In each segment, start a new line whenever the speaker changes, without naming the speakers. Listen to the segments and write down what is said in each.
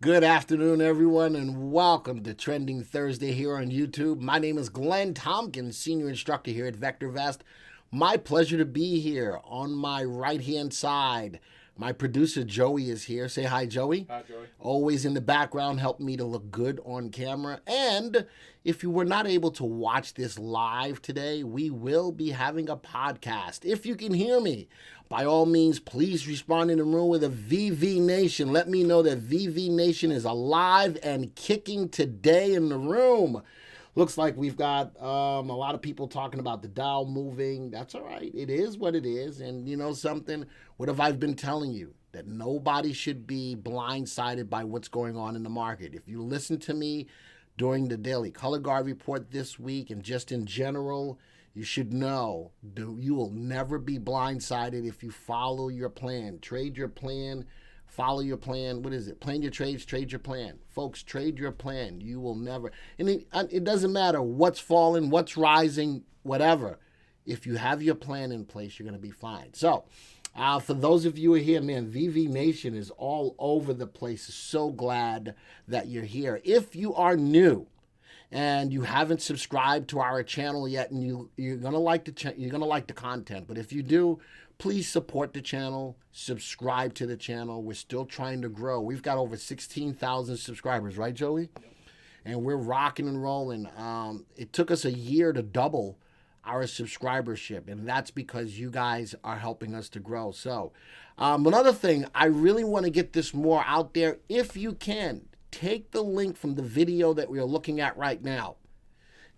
Good afternoon, everyone, and welcome to Trending Thursday here on YouTube. My name is Glenn Tompkins, Senior Instructor here at VectorVest. My pleasure to be here. On my right-hand side, my producer Joey is here. Say hi, Joey.
Hi, Joey.
Always in the background, helping me to look good on camera. And if you were not able to watch this live today, we will be having a podcast. If you can hear me, by all means, please respond in the room with a VV Nation. Let me know that VV Nation is alive and kicking today in the room. Looks like we've got a lot of people talking about the Dow moving. That's all right. It is what it is. And you know something? What have I been telling you? That nobody should be blindsided by what's going on in the market. If you listen to me during the Daily Color Guard report this week and just in general, you should know you will never be blindsided if you follow your plan. Trade your plan, follow your plan. What is it? Plan your trades, trade your plan. Folks, trade your plan. You will never. And it doesn't matter what's falling, what's rising, whatever. If you have your plan in place, you're going to be fine. So, for those of you who are here, man, VV Nation is all over the place. So glad that you're here. If you are new and you haven't subscribed to our channel yet, and you're gonna like the content, but if you do, please support the channel, subscribe to the channel. We're still trying to grow. We've got over 16,000 subscribers, right, Joey? Yep. And we're rocking and rolling. It took us a year to double our subscribership, and that's because you guys are helping us to grow. So another thing, I really want to get this more out there. If you can, take the link from the video that we are looking at right now.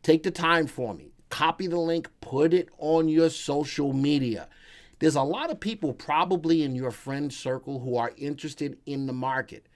Take the time for me. Copy the link, put it on your social media. There's a lot of people probably in your friend circle who are interested in the market.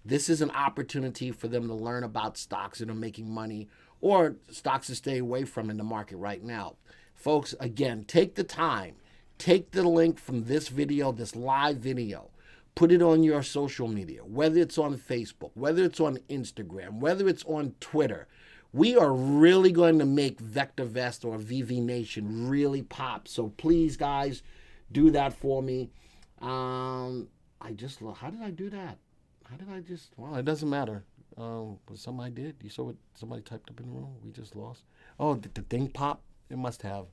This is an opportunity for them to learn about stocks that are making money or stocks to stay away from in the market right now. Folks, again, take the time. Take the link from this video, this live video. Put it on your social media, whether it's on Facebook, whether it's on Instagram, whether it's on Twitter. We are really going to make VectorVest or VV Nation really pop. So please, guys, do that for me. How did I do that? Well, it doesn't matter. Somebody did. You saw what somebody typed up in the room? We just lost. Oh, did the thing pop? It must have.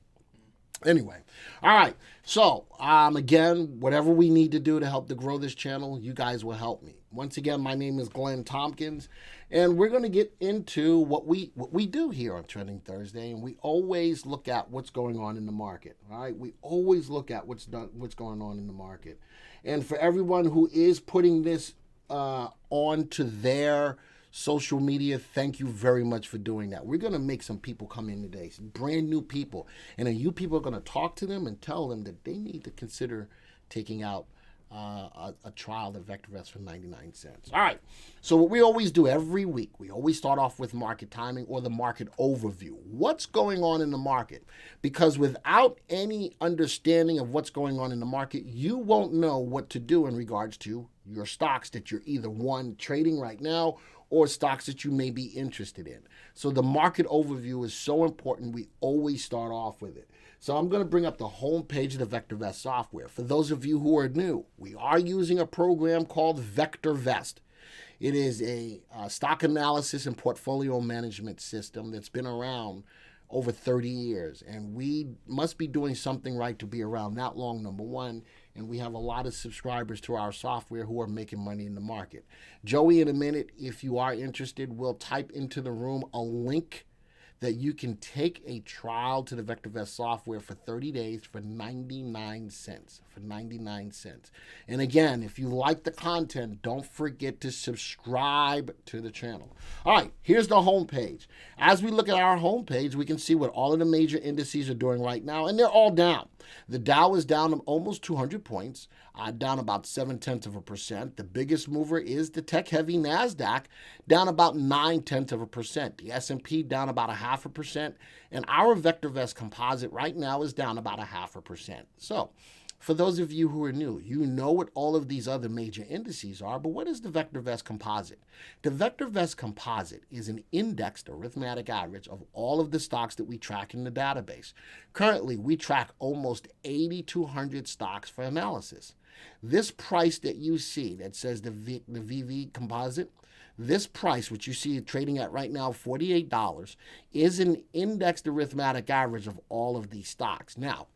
Anyway, all right. So, again, whatever we need to do to help to grow this channel, you guys will help me. Once again, my name is Glenn Tompkins, and we're going to get into what we do here on Trending Thursday, and we always look at what's going on in the market. All right, we always look at what's going on in the market, and for everyone who is putting this onto their social media, thank you very much for doing that. We're going to make some people come in today, some brand new people, and then you people are going to talk to them and tell them that they need to consider taking out a trial of VectorVest for 99 cents. All right, so what we always do every week, we always start off with market timing or the market overview. What's going on in the market? Because without any understanding of what's going on in the market, you won't know what to do in regards to your stocks that you're either trading right now or stocks that you may be interested in. So the market overview is so important. We always start off with it. So I'm going to bring up the home page of the VectorVest software. For those of you who are new, we are using a program called VectorVest. It is a stock analysis and portfolio management system that's been around over 30 years. And we must be doing something right to be around that long, number one. And we have a lot of subscribers to our software who are making money in the market. Joey, in a minute, if you are interested, will type into the room a link that you can take a trial to the VectorVest software for 30 days for 99 cents. For 99 cents. And again, if you like the content, don't forget to subscribe to the channel. All right, here's the home page. As we look at our home page, we can see what all of the major indices are doing right now, and they're all down. The Dow is down almost 200 points, down about 0.7%. The biggest mover is the tech-heavy NASDAQ, down about 0.9%. The S&P down about 0.5%, and our VectorVest composite right now is down about 0.5%. So, for those of you who are new, you know what all of these other major indices are, but what is the VectorVest composite? The VectorVest composite is an indexed arithmetic average of all of the stocks that we track in the database. Currently, we track almost 8,200 stocks for analysis. This price that you see that says the VV composite, This price, which you see it trading at right now, $48, is an indexed arithmetic average of all of these stocks. Now,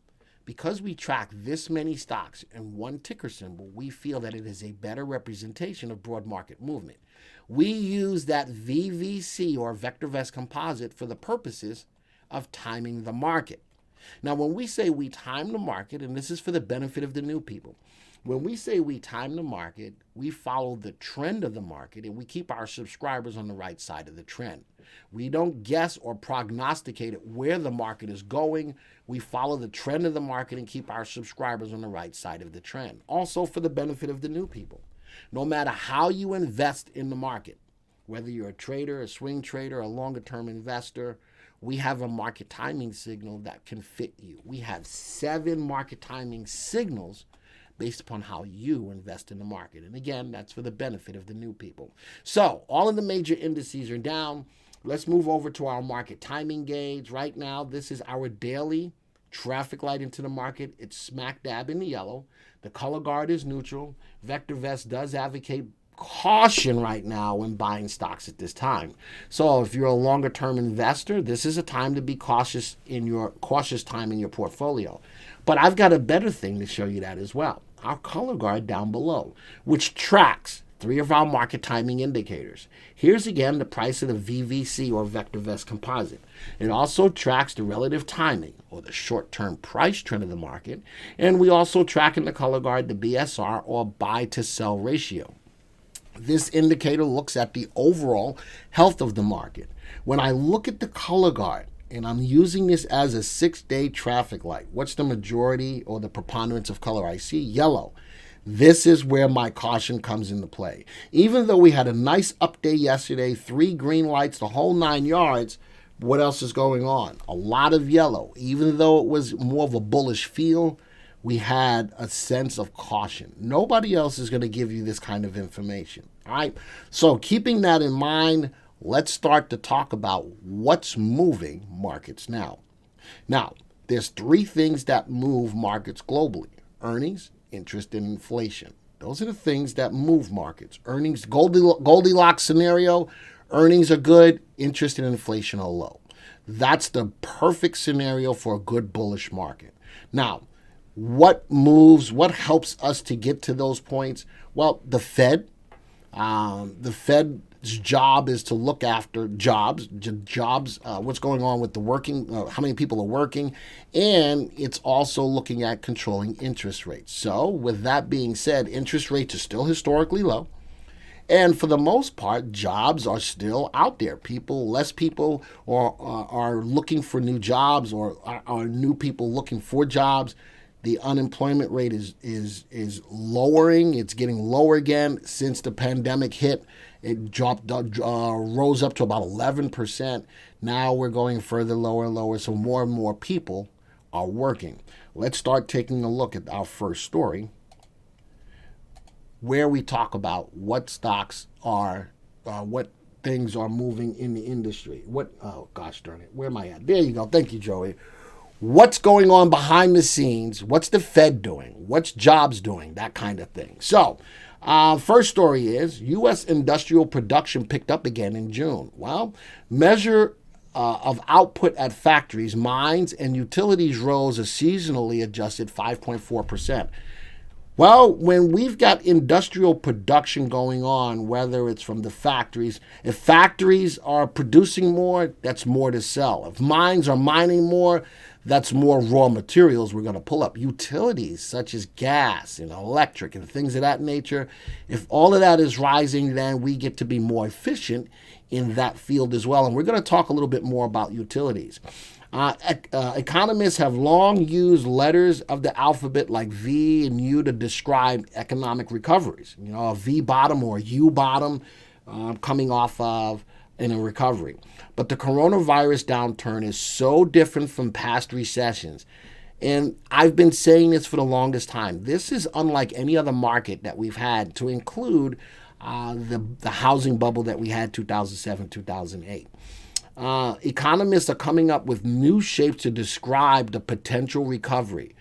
because we track this many stocks in one ticker symbol, we feel that it is a better representation of broad market movement. We use that VVC or VectorVest composite for the purposes of timing the market. Now, when we say we time the market, and this is for the benefit of the new people, when we say we time the market, we follow the trend of the market and we keep our subscribers on the right side of the trend. We don't guess or prognosticate where the market is going. We follow the trend of the market and keep our subscribers on the right side of the trend. Also for the benefit of the new people. No matter how you invest in the market, whether you're a trader, a swing trader, a longer-term investor, we have a market timing signal that can fit you. We have 7 market timing signals based upon how you invest in the market. And again, that's for the benefit of the new people. So all of the major indices are down. Let's move over to our market timing gauge. Right now, this is our daily traffic light into the market. It's smack dab in the yellow. The color guard is neutral. VectorVest does advocate caution right now when buying stocks at this time. So if you're a longer term investor, this is a time to be cautious time in your portfolio. But I've got a better thing to show you that as well. Our color guard down below, which tracks 3 of our market timing indicators. Here's again the price of the VVC or VectorVest composite. It also tracks the relative timing or the short-term price trend of the market. And we also track in the color guard the BSR or buy to sell ratio. This indicator looks at the overall health of the market. When I look at the color guard, and I'm using this as a 6-day traffic light, what's the majority or the preponderance of color I see? Yellow. This is where my caution comes into play. Even though we had a nice up day yesterday, 3 green lights, the whole 9 yards, what else is going on? A lot of yellow. Even though it was more of a bullish feel, we had a sense of caution. Nobody else is going to give you this kind of information. All right. So keeping that in mind, let's start to talk about what's moving markets now. Now, there's 3 things that move markets globally: earnings, interest, and inflation. Those are the things that move markets. Earnings, Goldilocks scenario, earnings are good, interest and inflation are low. That's the perfect scenario for a good bullish market. Now, what moves, what helps us to get to those points? Well, the Fed's job is to look after jobs, what's going on with the working, how many people are working, and it's also looking at controlling interest rates. So with that being said, interest rates are still historically low. And for the most part, jobs are still out there. Less people are looking for new jobs, or are new people looking for jobs. The unemployment rate is lowering. It's getting lower again since the pandemic hit. It rose up to about 11%. Now we're going further lower and lower, so more and more people are working. Let's start taking a look at our first story, where we talk about what stocks are, what things are moving in the industry. Oh gosh darn it, where am I at? There you go. Thank you, Joey. What's going on behind the scenes? What's the Fed doing? What's jobs doing? That kind of thing. So, first story is U.S. industrial production picked up again in June. Well, measure of output at factories, mines, and utilities rose a seasonally adjusted 5.4%. Well, when we've got industrial production going on, whether it's from the factories, if factories are producing more, that's more to sell. If mines are mining more, that's more raw materials we're going to pull up. Utilities such as gas and electric and things of that nature, if all of that is rising, then we get to be more efficient in that field as well. And we're going to talk a little bit more about utilities. Economists have long used letters of the alphabet like V and U to describe economic recoveries. You know, a V bottom or a U bottom coming off of in a recovery. But the coronavirus downturn is so different from past recessions. And I've been saying this for the longest time. This is unlike any other market that we've had, to include the housing bubble that we had 2007, 2008. Economists are coming up with new shapes to describe the potential recovery.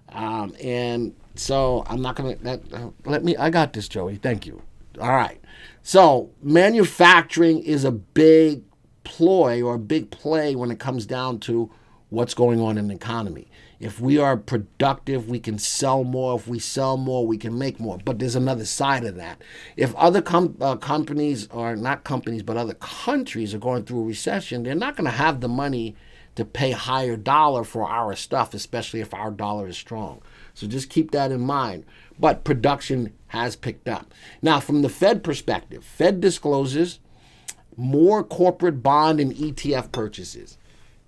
And so I'm not going to, I got this, Joey. Thank you. All right. So manufacturing is a big ploy or a big play when it comes down to what's going on in the economy. If we are productive, we can sell more. If we sell more, we can make more. But there's another side of that. If other companies, or not companies, but other countries are going through a recession, they're not going to have the money to pay higher dollar for our stuff, especially if our dollar is strong. So just keep that in mind. But production has picked up. Now, from the Fed perspective, Fed discloses more corporate bond and ETF purchases.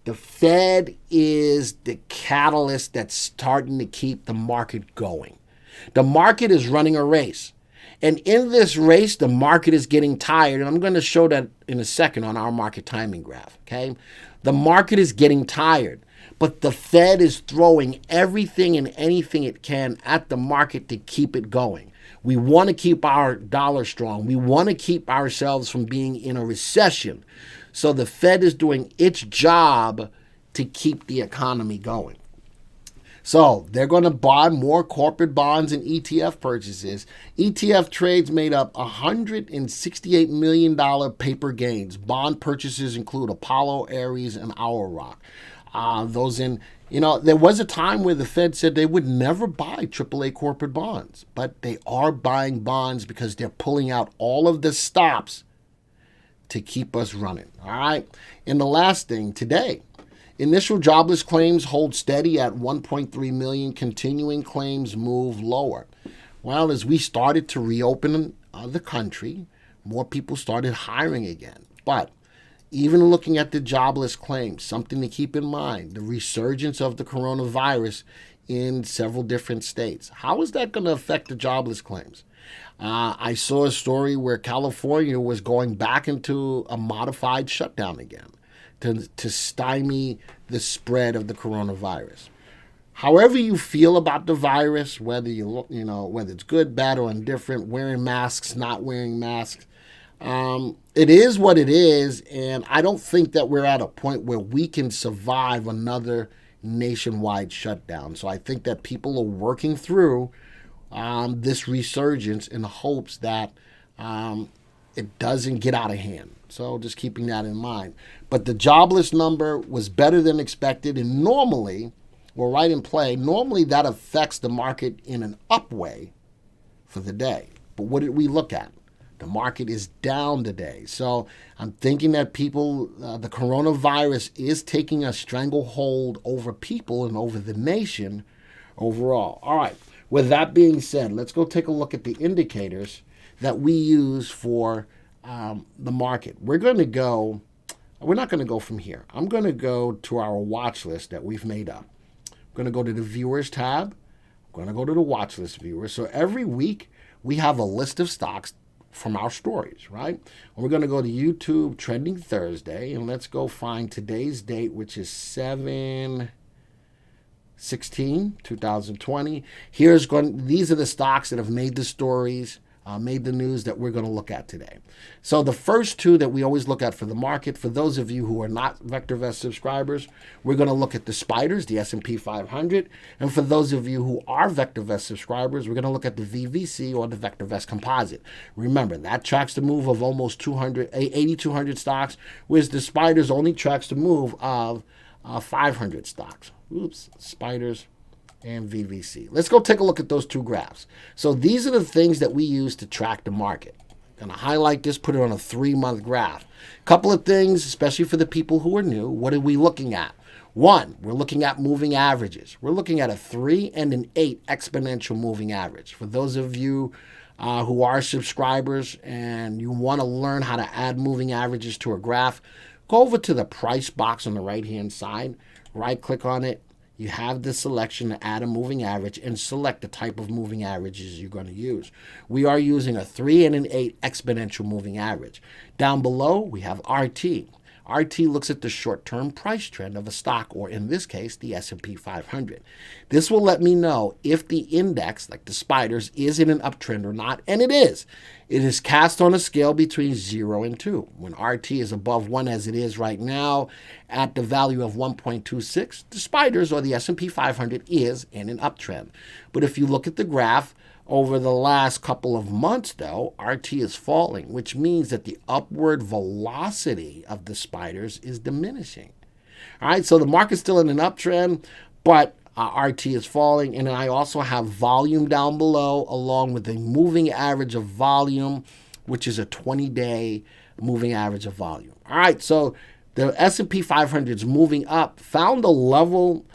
The Fed is the catalyst that's starting to keep the market going. The market is running a race. And in this race, the market is getting tired. And I'm going to show that in a second on our market timing graph. Okay? The market is getting tired. But the Fed is throwing everything and anything it can at the market to keep it going. We want to keep our dollar strong. We want to keep ourselves from being in a recession. So the Fed is doing its job to keep the economy going. So they're going to buy more corporate bonds and ETF purchases. ETF trades made up $168 million paper gains. Bond purchases include Apollo, Ares, and Owl Rock. There was a time where the Fed said they would never buy AAA corporate bonds, but they are buying bonds because they're pulling out all of the stops to keep us running. All right. And the last thing today, initial jobless claims hold steady at 1.3 million. Continuing claims move lower. Well, as we started to reopen the country, more people started hiring again. But even looking at the jobless claims, something to keep in mind, the resurgence of the coronavirus in several different states. How is that going to affect the jobless claims? I saw a story where California was going back into a modified shutdown again to stymie the spread of the coronavirus. However you feel about the virus, whether whether it's good, bad, or indifferent, wearing masks, not wearing masks, it is what it is, and I don't think that we're at a point where we can survive another nationwide shutdown. So I think that people are working through this resurgence in hopes that it doesn't get out of hand. So just keeping that in mind. But the jobless number was better than expected, and normally, we're right in play, normally that affects the market in an up way for the day. But what did we look at? The market is down today. So I'm thinking that the coronavirus is taking a stranglehold over people and over the nation overall. All right. With that being said, let's go take a look at the indicators that we use for the market. We're not going to go from here. I'm going to go to our watch list that we've made up. I'm going to go to the viewers tab. I'm going to go to the watch list viewers. So every week we have a list of stocks from our stories, right? And we're going to go to YouTube Trending Thursday, and let's go find today's date, which is 7/16/2020. These are the stocks that have made the stories, made the news that we're going to look at today. So the first two that we always look at for the market, for those of you who are not VectorVest subscribers, we're going to look at the spiders, the S&P 500. And for those of you who are VectorVest subscribers, we're going to look at the VVC or the VectorVest composite. Remember, that tracks the move of almost 8,200 stocks, whereas the spiders only tracks the move of 500 stocks. Oops, spiders and VVC. Let's go take a look at those two graphs. So these are the things that we use to track the market. I'm going to highlight this, put it on a 3-month graph. Couple of things, especially for the people who are new. What are we looking at? One, we're looking at moving averages. We're looking at a 3 and an 8 exponential moving average. For those of you who are subscribers and you want to learn how to add moving averages to a graph, go over to the price box on the right-hand side, right-click on it. You have the selection to add a moving average and select the type of moving averages you're going to use. We are using a 3 and an 8 exponential moving average. Down below, we have RT. RT looks at the short-term price trend of a stock, or in this case, the S&P 500. This will let me know if the index, like the spiders, is in an uptrend or not, and it is. It is cast on a scale between 0 and 2. When RT is above 1, as it is right now, at the value of 1.26, the spiders, or the S&P 500, is in an uptrend. But if you look at the graph, over the last couple of months, though, RT is falling, which means that the upward velocity of the spiders is diminishing. All right, so the market's still in an uptrend, but RT is falling, and I also have volume down below, along with the moving average of volume, which is a 20-day moving average of volume. All right, so the S&P 500 is moving up, found a level.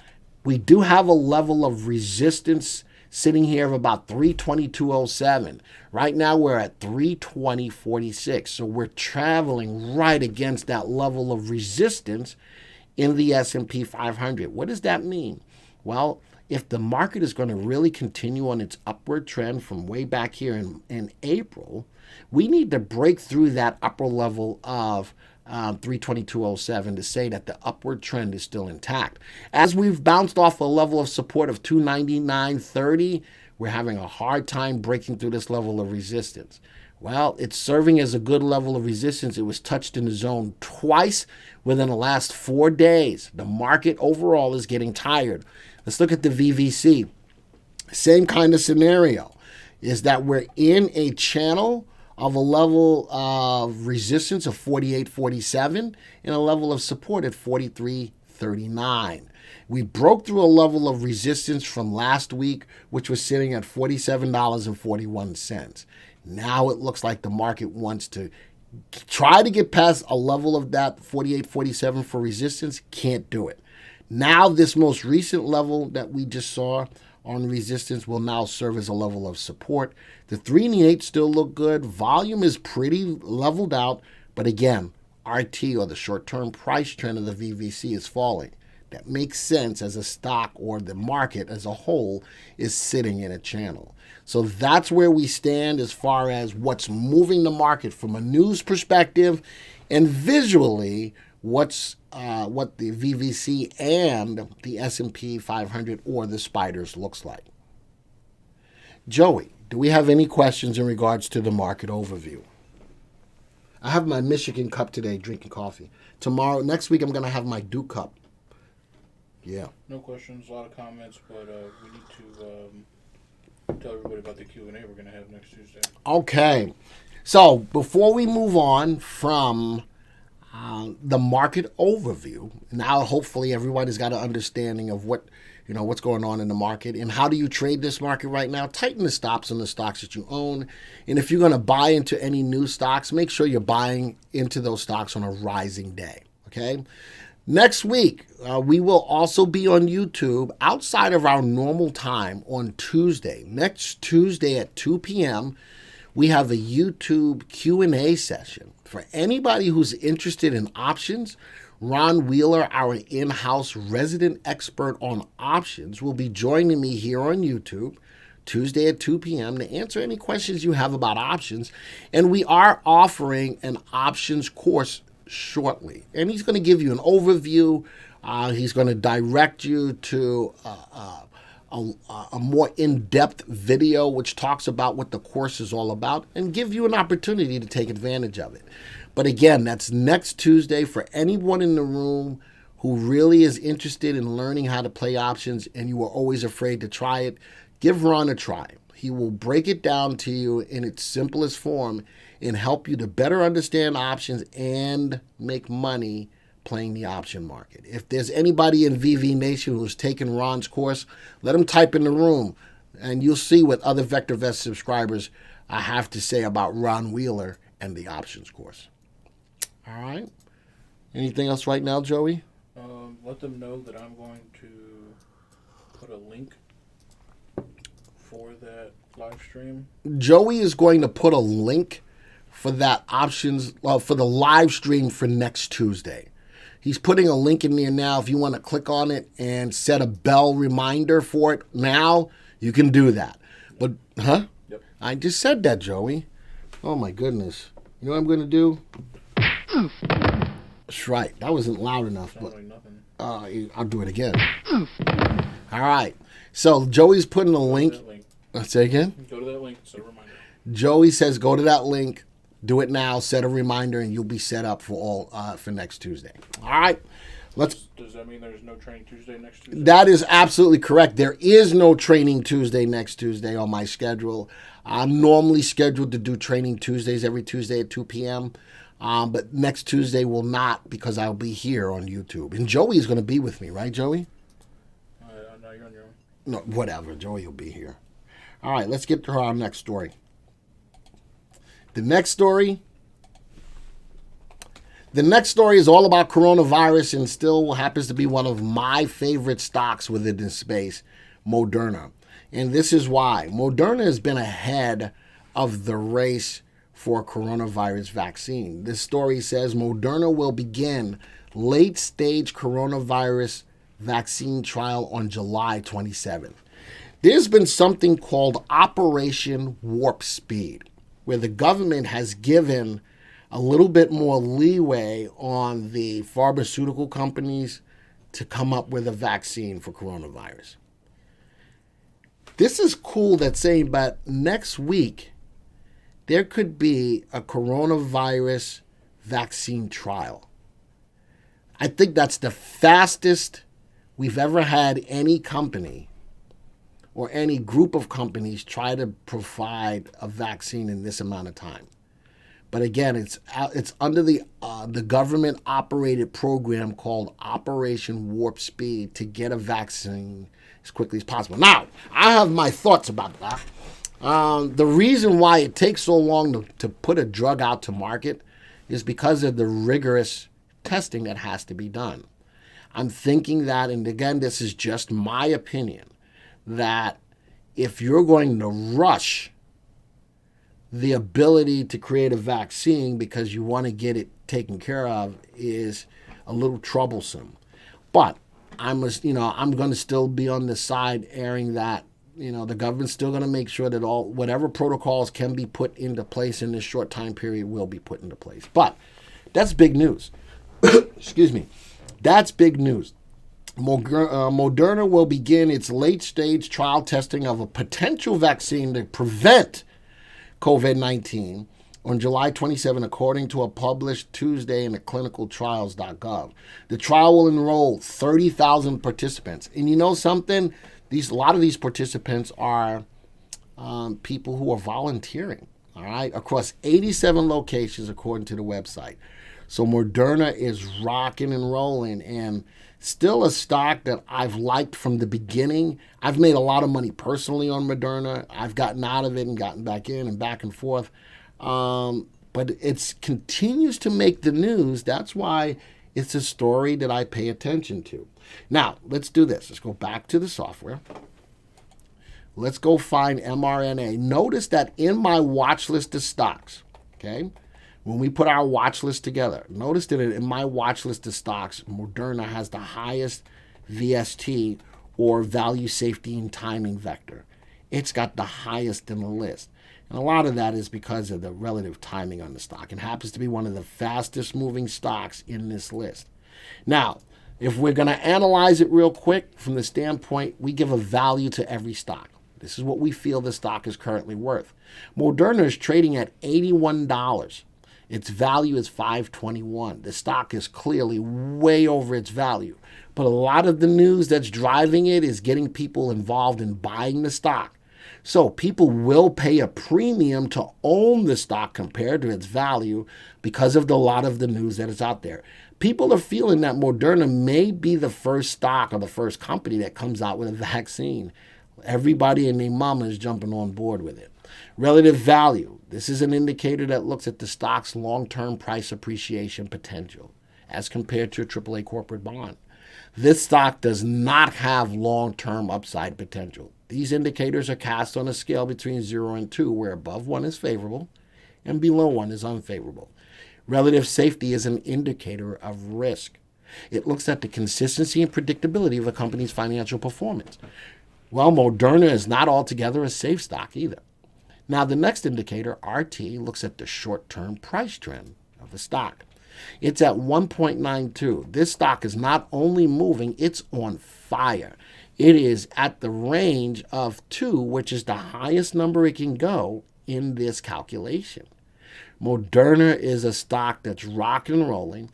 We do have a level of resistance sitting here of about 322.07. Right now we're at 320.46, so we're traveling right against that level of resistance in the S&P 500. What does that mean? Well, if the market is going to really continue on its upward trend from way back here in April, we need to break through that upper level of 322.07 to say that the upward trend is still intact. As we've bounced off a level of support of 299.30, we're having a hard time breaking through this level of resistance. Well, it's serving as a good level of resistance. It was touched in the zone twice within the last 4 days. The market overall is getting tired. Let's look at the VVC. Same kind of scenario is that we're in a channel of a level of resistance of 48.47 and a level of support at 43.39. We broke through a level of resistance from last week, which was sitting at $47.41. Now it looks like the market wants to try to get past a level of that 48.47 for resistance. Can't do it. Now this most recent level that we just saw on resistance will now serve as a level of support. The 3 and the 8 still look good. Volume is pretty leveled out, but again, RT, or the short-term price trend of the VVC, is falling. That makes sense as a stock, or the market as a whole is sitting in a channel. So that's where we stand as far as what's moving the market from a news perspective, and visually what the VVC and the S&P 500 or the spiders looks like. Joey, do we have any questions in regards to the market overview? I have my Michigan cup today, drinking coffee. Next week, I'm going to have my Duke cup. Yeah.
No questions, a lot of comments, but we need to tell everybody about the Q&A we're going to have next Tuesday.
Okay. So before we move on from the market overview, now hopefully everybody has got an understanding of what's going on in the market and how do you trade this market right now. Tighten the stops on the stocks that you own, and if you're going to buy into any new stocks, make sure you're buying into those stocks on a rising day. Okay. Next week, we will also be on YouTube outside of our normal time on Tuesday. Next Tuesday at 2 p.m., we have a YouTube Q&A session. For anybody who's interested in options, Ron Wheeler, our in-house resident expert on options, will be joining me here on YouTube Tuesday at 2 p.m. to answer any questions you have about options. And we are offering an options course shortly. And he's going to give you an overview. He's going to direct you to a more in-depth video which talks about what the course is all about and give you an opportunity to take advantage of it. But again, that's next Tuesday. For anyone in the room who really is interested in learning how to play options and you were always afraid to try it, give Ron a try. He will break it down to you in its simplest form and help you to better understand options and make money playing the option market. If there's anybody in VV Nation who's taken Ron's course, let them type in the room and you'll see what other VectorVest subscribers have to say about Ron Wheeler and the options course. All right. Anything else right now, Joey?
Let them know that I'm going to put a link for that live stream.
Joey is going to put a link for that options, for the live stream for next Tuesday. He's putting a link in there now. If you want to click on it and set a bell reminder for it now, you can do that. But,
Yep.
I just said that, Joey. Oh, my goodness. You know what I'm going to do? That's right. That wasn't loud enough.
Sounds
But
like nothing.
I'll do it again. All right. So Joey's putting a link.
That link.
Say again?
Go to that link. Set a reminder.
Joey says go to that link, do it now, set a reminder, and you'll be set up for next Tuesday. All right.
Does that mean there's no training Tuesday next Tuesday?
That is absolutely correct. There is no training Tuesday next Tuesday on my schedule. I'm normally scheduled to do training Tuesdays every Tuesday at 2 p.m. But next Tuesday will not, because I'll be here on YouTube. And Joey is going to be with me, right, Joey?
No, you're on your own.
No, whatever. Joey will be here. All right, let's get to our next story. The next story is all about coronavirus and still happens to be one of my favorite stocks within this space, Moderna. And this is why. Moderna has been ahead of the race for coronavirus vaccine. This story says Moderna will begin late-stage coronavirus vaccine trial on July 27th. There's been something called Operation Warp Speed, where the government has given a little bit more leeway on the pharmaceutical companies to come up with a vaccine for coronavirus. This is cool that's saying, but next week, there could be a coronavirus vaccine trial. I think that's the fastest we've ever had any company or any group of companies try to provide a vaccine in this amount of time. But again, it's under the government-operated program called Operation Warp Speed to get a vaccine as quickly as possible. Now, I have my thoughts about that. The reason why it takes so long to put a drug out to market is because of the rigorous testing that has to be done. I'm thinking that, and again, this is just my opinion, that if you're going to rush the ability to create a vaccine because you want to get it taken care of is a little troublesome. But I'm going to still be on the side airing that, the government's still going to make sure that whatever protocols can be put into place in this short time period will be put into place. But that's big news. Excuse me. That's big news. Moderna will begin its late-stage trial testing of a potential vaccine to prevent COVID-19 on July 27, according to a published Tuesday in the clinicaltrials.gov. The trial will enroll 30,000 participants. And you know something? A lot of these participants are people who are volunteering, all right, across 87 locations, according to the website. So Moderna is rocking and rolling, and still a stock that I've liked from the beginning. I've made a lot of money personally on Moderna. I've gotten out of it and gotten back in and back and forth. But it continues to make the news. That's why it's a story that I pay attention to. Now, let's do this. Let's go back to the software. Let's go find MRNA. Notice that in my watch list of stocks, okay, when we put our watch list together, notice that in my watch list of stocks, Moderna has the highest VST, or value, safety, and timing vector. It's got the highest in the list. And a lot of that is because of the relative timing on the stock. It happens to be one of the fastest moving stocks in this list. Now, if we're going to analyze it real quick from the standpoint, we give a value to every stock. This is what we feel the stock is currently worth. Moderna is trading at $81. Its value is $5.21. The stock is clearly way over its value. But a lot of the news that's driving it is getting people involved in buying the stock. So people will pay a premium to own the stock compared to its value because of a lot of the news that is out there. People are feeling that Moderna may be the first stock or the first company that comes out with a vaccine. Everybody and their mama is jumping on board with it. Relative value. This is an indicator that looks at the stock's long-term price appreciation potential as compared to a AAA corporate bond. This stock does not have long-term upside potential. These indicators are cast on a scale between 0 and 2, where above 1 is favorable and below 1 is unfavorable. Relative safety is an indicator of risk. It looks at the consistency and predictability of a company's financial performance. Well, Moderna is not altogether a safe stock either. Now, the next indicator, RT, looks at the short-term price trend of the stock. It's at 1.92. This stock is not only moving, it's on fire. It is at the range of 2, which is the highest number it can go in this calculation. Moderna is a stock that's rock and rolling.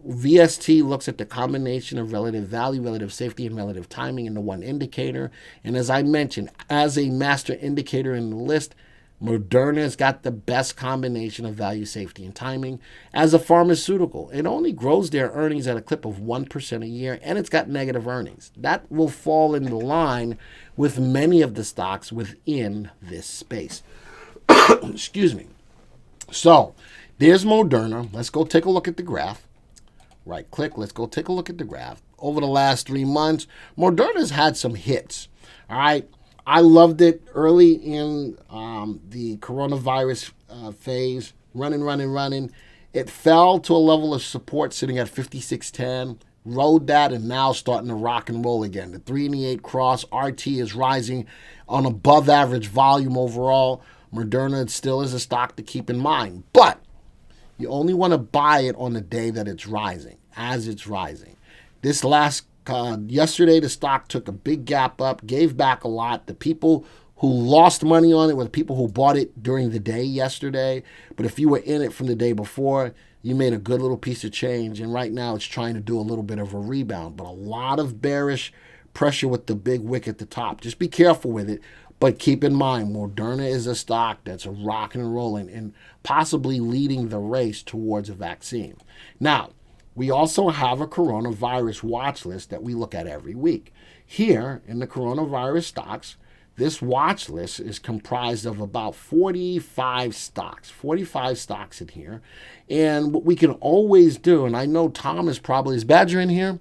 VST looks at the combination of relative value, relative safety, and relative timing in the one indicator. And as I mentioned, as a master indicator in the list, Moderna's got the best combination of value, safety, and timing. As a pharmaceutical, it only grows their earnings at a clip of 1% a year, and it's got negative earnings. That will fall into line with many of the stocks within this space. Excuse me. So there's Moderna. Let's go take a look at the graph. Right click, let's go take a look at the graph. Over the last 3 months, Moderna's had some hits. All right. I loved it early in the coronavirus phase, running. It fell to a level of support sitting at 56.10, rode that, and now starting to rock and roll again. The 3 and the 8 cross, RT is rising on above average volume overall. Moderna still is a stock to keep in mind, but you only want to buy it on the day that it's rising, as it's rising. This last yesterday, the stock took a big gap up, gave back a lot. The people who lost money on it were the people who bought it during the day yesterday. But if you were in it from the day before, you made a good little piece of change. And right now, it's trying to do a little bit of a rebound. But a lot of bearish pressure with the big wick at the top. Just be careful with it. But keep in mind, Moderna is a stock that's rocking and rolling and possibly leading the race towards a vaccine. Now, we also have a coronavirus watch list that we look at every week. Here in the coronavirus stocks, this watch list is comprised of about 45 stocks in here. And what we can always do, and I know Tom is Badger in here?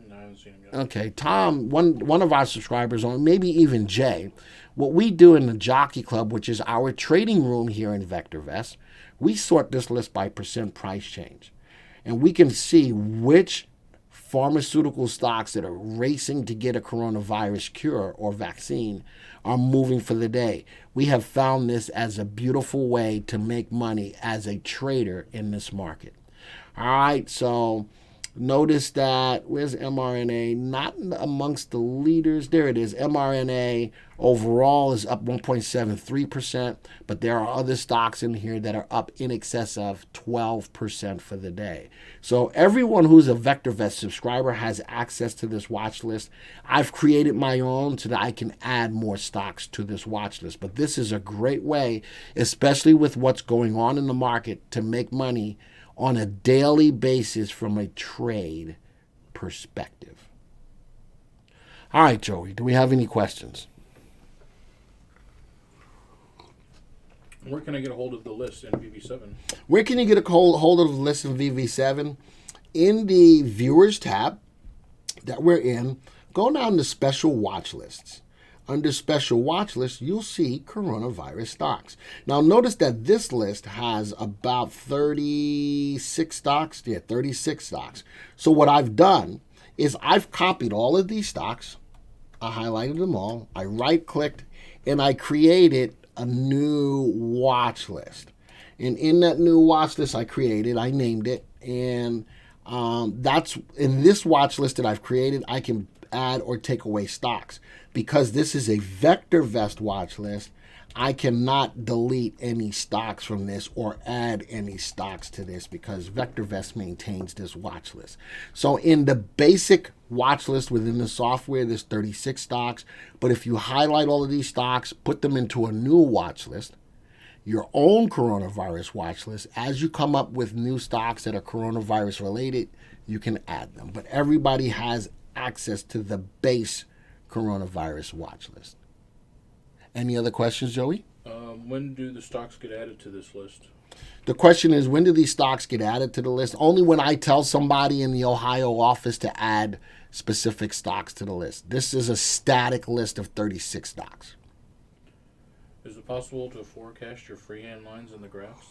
No, I haven't seen him yet.
Okay, Tom, one of our subscribers, or maybe even Jay, what we do in the Jockey Club, which is our trading room here in VectorVest, we sort this list by percent price change. And we can see which pharmaceutical stocks that are racing to get a coronavirus cure or vaccine are moving for the day. We have found this as a beautiful way to make money as a trader in this market. All right, so notice that, where's MRNA? Not amongst the leaders. There it is. MRNA overall is up 1.73%, but there are other stocks in here that are up in excess of 12% for the day. So everyone who's a VectorVest subscriber has access to this watch list. I've created my own so that I can add more stocks to this watch list. But this is a great way, especially with what's going on in the market, to make money on a daily basis from a trade perspective. All right, Joey, do we have any questions?
Where can I get a hold of the list in VV7?
Where can you get a hold of the list in VV7? In the Viewers tab that we're in, go down to Special Watch Lists. Under Special Watch Lists, you'll see coronavirus stocks. Now, notice that this list has about 36 stocks. Yeah, 36 stocks. So what I've done is I've copied all of these stocks. I highlighted them all. I right-clicked, and I created a new watch list. And in that new watch list I named it, and that's in this watch list that I've created, I can add or take away stocks. Because this is a VectorVest watch list, I cannot delete any stocks from this or add any stocks to this because VectorVest maintains this watch list. So in the basic watch list within the software, there's 36 stocks. But if you highlight all of these stocks, put them into a new watch list, your own coronavirus watch list, as you come up with new stocks that are coronavirus related, you can add them. But everybody has access to the base coronavirus watch list. Any other questions, Joey?
When do the stocks get added to this list?
The question is, when do these stocks get added to the list? Only when I tell somebody in the Ohio office to add specific stocks to the list. This is a static list of 36 stocks.
Is it possible to forecast your freehand lines in the graphs?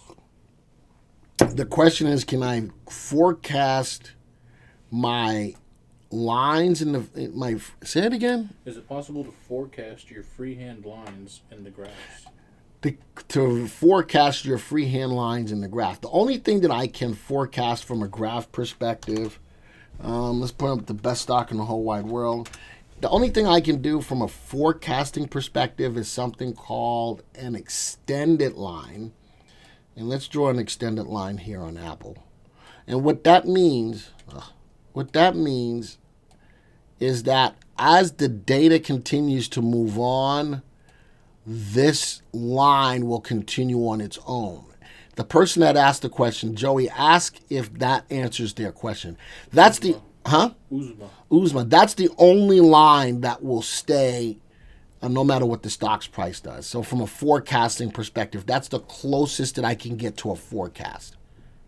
The question is, can I forecast my lines in my... Say it again?
Is it possible to forecast your freehand lines in the graphs?
To forecast your freehand lines in the graph. The only thing that I can forecast from a graph perspective, let's put up the best stock in the whole wide world. The only thing I can do from a forecasting perspective is something called an extended line. And let's draw an extended line here on Apple. And what that means is that as the data continues to move on, this line will continue on its own. The person that asked the question, Joey, ask if that answers their question. That's the, Uzma. That's the only line that will stay no matter what the stock's price does. So from a forecasting perspective, that's the closest that I can get to a forecast.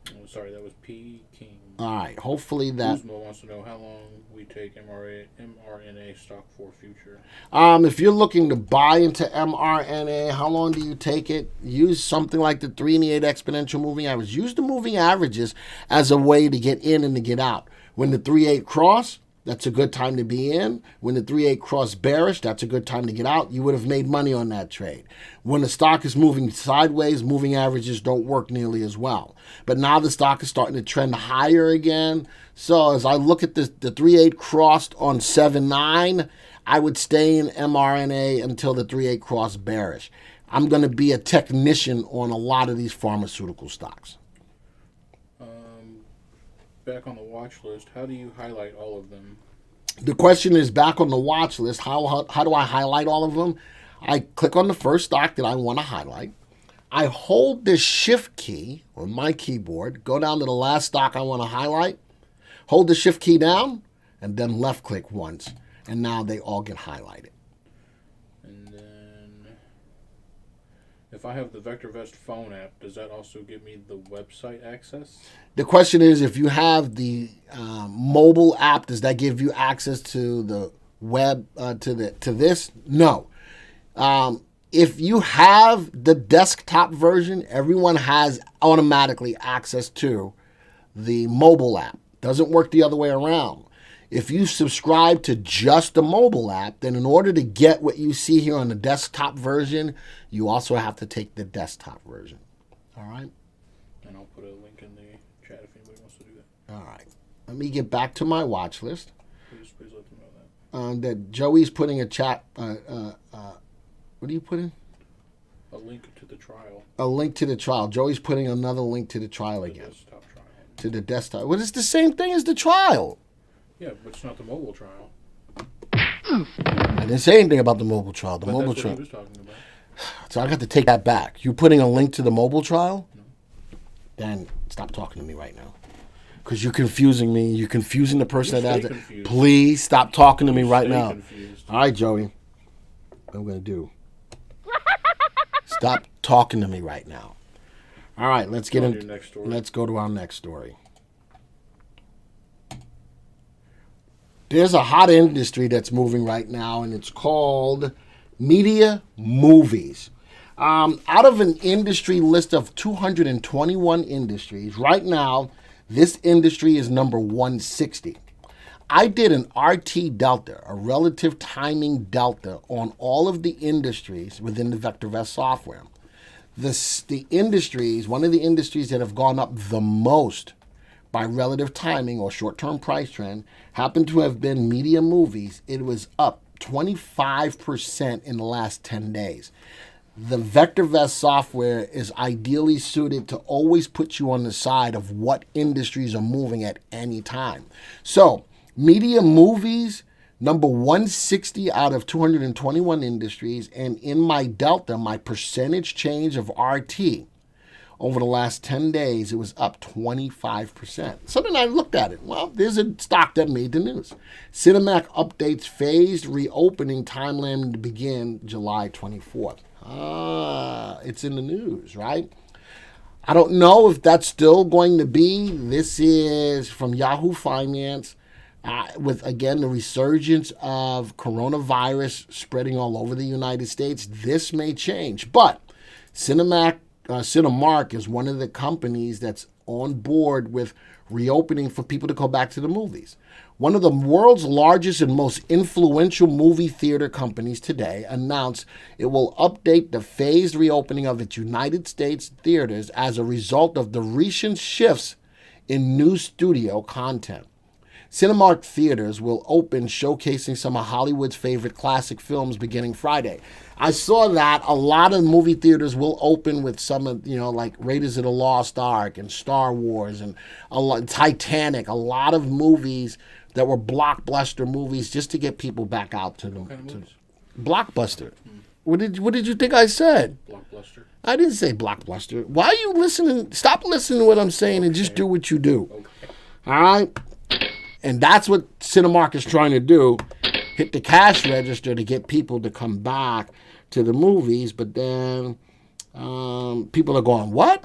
Oh, sorry, that was P. King.
All right, hopefully that...
Uzma wants to know how long we take mRNA stock for future.
If you're looking to buy into mRNA, how long do you take it? Use something like the 3 and the 8 exponential moving average. Use the moving averages as a way to get in and to get out. When the 3-8 cross, that's a good time to be in. When the 3-8 cross bearish, that's a good time to get out. You would have made money on that trade. When the stock is moving sideways, moving averages don't work nearly as well. But now the stock is starting to trend higher again. So as I look at the 3-8 crossed on 7-9, I would stay in mRNA until the 3-8 cross bearish. I'm going to be a technician on a lot of these pharmaceutical stocks.
Back on the watch list, how do you highlight all of them?
The question is back on the watch list. How do I highlight all of them? I click on the first stock that I want to highlight. I hold the shift key on my keyboard, go down to the last stock I want to highlight, hold the shift key down, and then left click once. And now they all get highlighted.
And then if I have the VectorVest phone app, does that also give me the website access?
The question is, if you have the mobile app, does that give you access to the web, to this? No. If you have the desktop version, everyone has automatically access to the mobile app. Doesn't work the other way around. If you subscribe to just the mobile app, then in order to get what you see here on the desktop version, you also have to take the desktop version. All right?
And I'll put a link in the chat if anybody wants to do that.
All right. Let me get back to my watch list.
Please let them know that.
That Joey's putting a chat. What are you putting?
A link to the trial.
A link to the trial. Joey's putting another link to the trial again.
Desktop trial.
To the desktop. Well, it's the same thing as the trial.
Yeah, but it's not the mobile trial.
I didn't say anything about the mobile trial. The mobile trial.
That's what he was talking about.
So I got to take that back. You putting a link to the mobile trial?
No.
Then stop talking to me right now. Because you're confusing me. You're confusing the person that has it. Please stop talking to me right now.
Confused.
All right, Joey. What I'm going to do. Stop talking to me right now. All right, let's get into
next story.
Let's go to our next story. There's a hot industry that's moving right now, and it's called media movies. Out of an industry list of 221 industries, right now, this industry is number 160. I did an RT delta, a relative timing delta, on all of the industries within the VectorVest software. The industries, one of the industries that have gone up the most by relative timing or short-term price trend, happened to have been media movies. It was up 25% in the last 10 days. The VectorVest software is ideally suited to always put you on the side of what industries are moving at any time. So, media movies, number 160 out of 221 industries, and in my delta, my percentage change of RT, over the last 10 days, it was up 25%. So then I looked at it. Well, there's a stock that made the news. Cinemac updates phased reopening timeline to begin July 24th. It's in the news, right? I don't know if that's still going to be. This is from Yahoo Finance. With, again, the resurgence of coronavirus spreading all over the United States, this may change. But Cinemark is one of the companies that's on board with reopening for people to go back to the movies. One of the world's largest and most influential movie theater companies today announced it will update the phased reopening of its United States theaters as a result of the recent shifts in new studio content. Cinemark theaters will open showcasing some of Hollywood's favorite classic films beginning Friday. I saw that a lot of movie theaters will open with some of, like Raiders of the Lost Ark and Star Wars and Titanic, a lot of movies that were blockbuster movies just to get people back out to them.
What kind of movies?
Blockbuster. What did you think I said?
Blockbuster.
I didn't say blockbuster. Why are you listening? Stop listening to what I'm saying and just do what you do.
Okay.
All right? And that's what Cinemark is trying to do. Hit the cash register to get people to come back to the movies. But then people are going, what?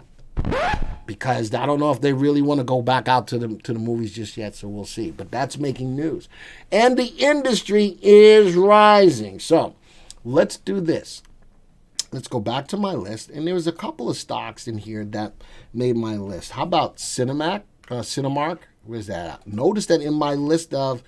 Because I don't know if they really want to go back out to the movies just yet, so we'll see. But that's making news. And the industry is rising. So let's do this. Let's go back to my list. And there was a couple of stocks in here that made my list. How about Cinemark? Where's that at? Notice that in my list of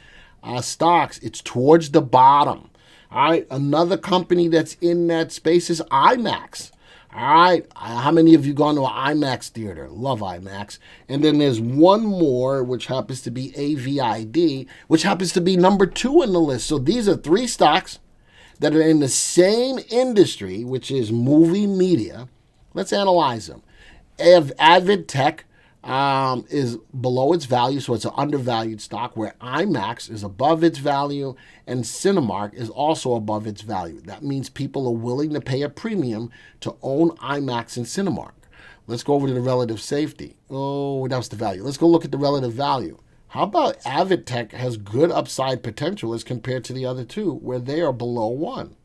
stocks, it's towards the bottom. All right. Another company that's in that space is IMAX. All right. How many of you gone to an IMAX theater? Love IMAX. And then there's one more, which happens to be AVID, which happens to be number 2 in the list. So these are 3 stocks that are in the same industry, which is movie media. Let's analyze them. Avid Tech is below its value, so it's an undervalued stock, where IMAX is above its value and Cinemark is also above its value. That means people are willing to pay a premium to own IMAX and Cinemark. Let's go over to the relative safety. Oh, that was the value. Let's go look at the relative value. How about Avid Tech has good upside potential as compared to the other two, where they are below 1?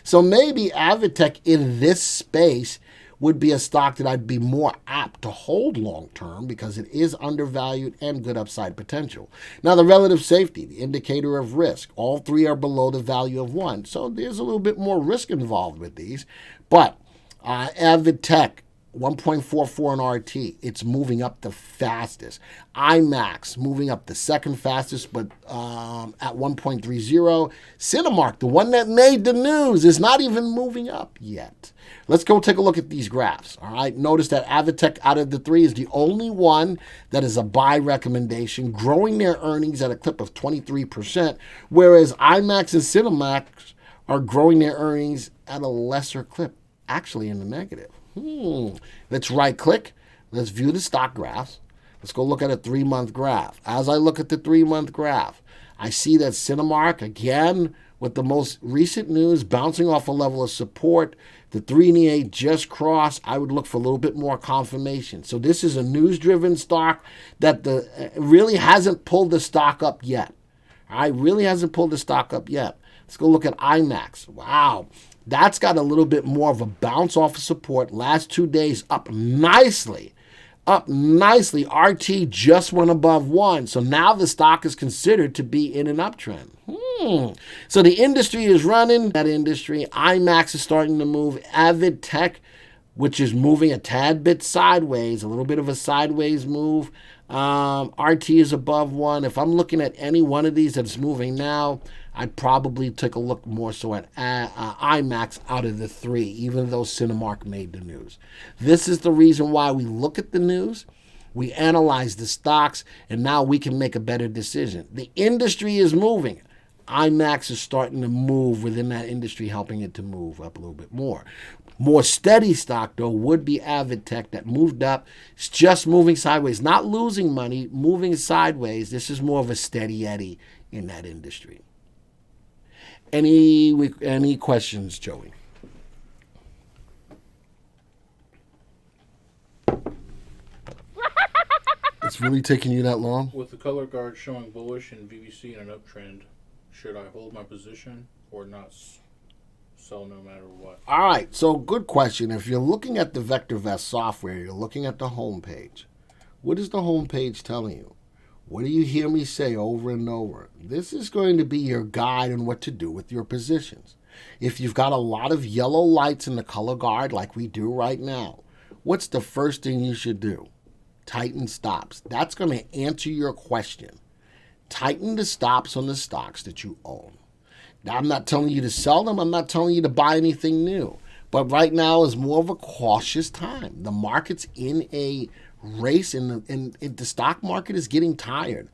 So maybe Avid Tech in this space would be a stock that I'd be more apt to hold long term because it is undervalued and good upside potential. Now, the relative safety, the indicator of risk, all 3 are below the value of 1. So there's a little bit more risk involved with these. But Avid Tech, 1.44 in RT, it's moving up the fastest. IMAX moving up the second fastest, but at 1.30. Cinemark, the one that made the news, is not even moving up yet. Let's go take a look at these graphs. All right, notice that Avitech out of the 3 is the only one that is a buy recommendation, growing their earnings at a clip of 23%, whereas IMAX and Cinemax are growing their earnings at a lesser clip, actually in the negative. Let's right click. Let's view the stock graphs. Let's go look at a 3-month graph. As I look at the 3-month graph, I see that Cinemark, again, with the most recent news, bouncing off a level of support. The 3 and the 8 just crossed. I would look for a little bit more confirmation. So this is a news-driven stock that really hasn't pulled the stock up yet. All right, really hasn't pulled the stock up yet. Let's go look at IMAX. Wow. That's got a little bit more of a bounce off of support. Last 2 days up nicely. Up nicely. RT just went above 1. So now the stock is considered to be in an uptrend. So the industry is running. That industry. IMAX is starting to move. Avid Tech, which is moving a tad bit sideways. A little bit of a sideways move. RT is above 1. If I'm looking at any one of these that's moving now, I'd probably take a look more so at IMAX out of the 3, even though Cinemark made the news. This is the reason why we look at the news, we analyze the stocks, and now we can make a better decision. The industry is moving. IMAX is starting to move within that industry, helping it to move up a little bit more. More steady stock, though, would be Avid Tech that moved up. It's just moving sideways, not losing money, moving sideways. This is more of a steady eddy in that industry. Any questions, Joey? It's really taking you that long?
With the color guard showing bullish and VVC in an uptrend, should I hold my position or not sell no matter what?
All right, so good question. If you're looking at the VectorVest software, you're looking at the home page. What is the home page telling you? What do you hear me say over and over? This is going to be your guide on what to do with your positions. If you've got a lot of yellow lights in the color guard like we do right now, what's the first thing you should do? Tighten stops. That's going to answer your question. Tighten the stops on the stocks that you own. Now, I'm not telling you to sell them. I'm not telling you to buy anything new. But right now is more of a cautious time. The market's in a race, and the stock market is getting tired.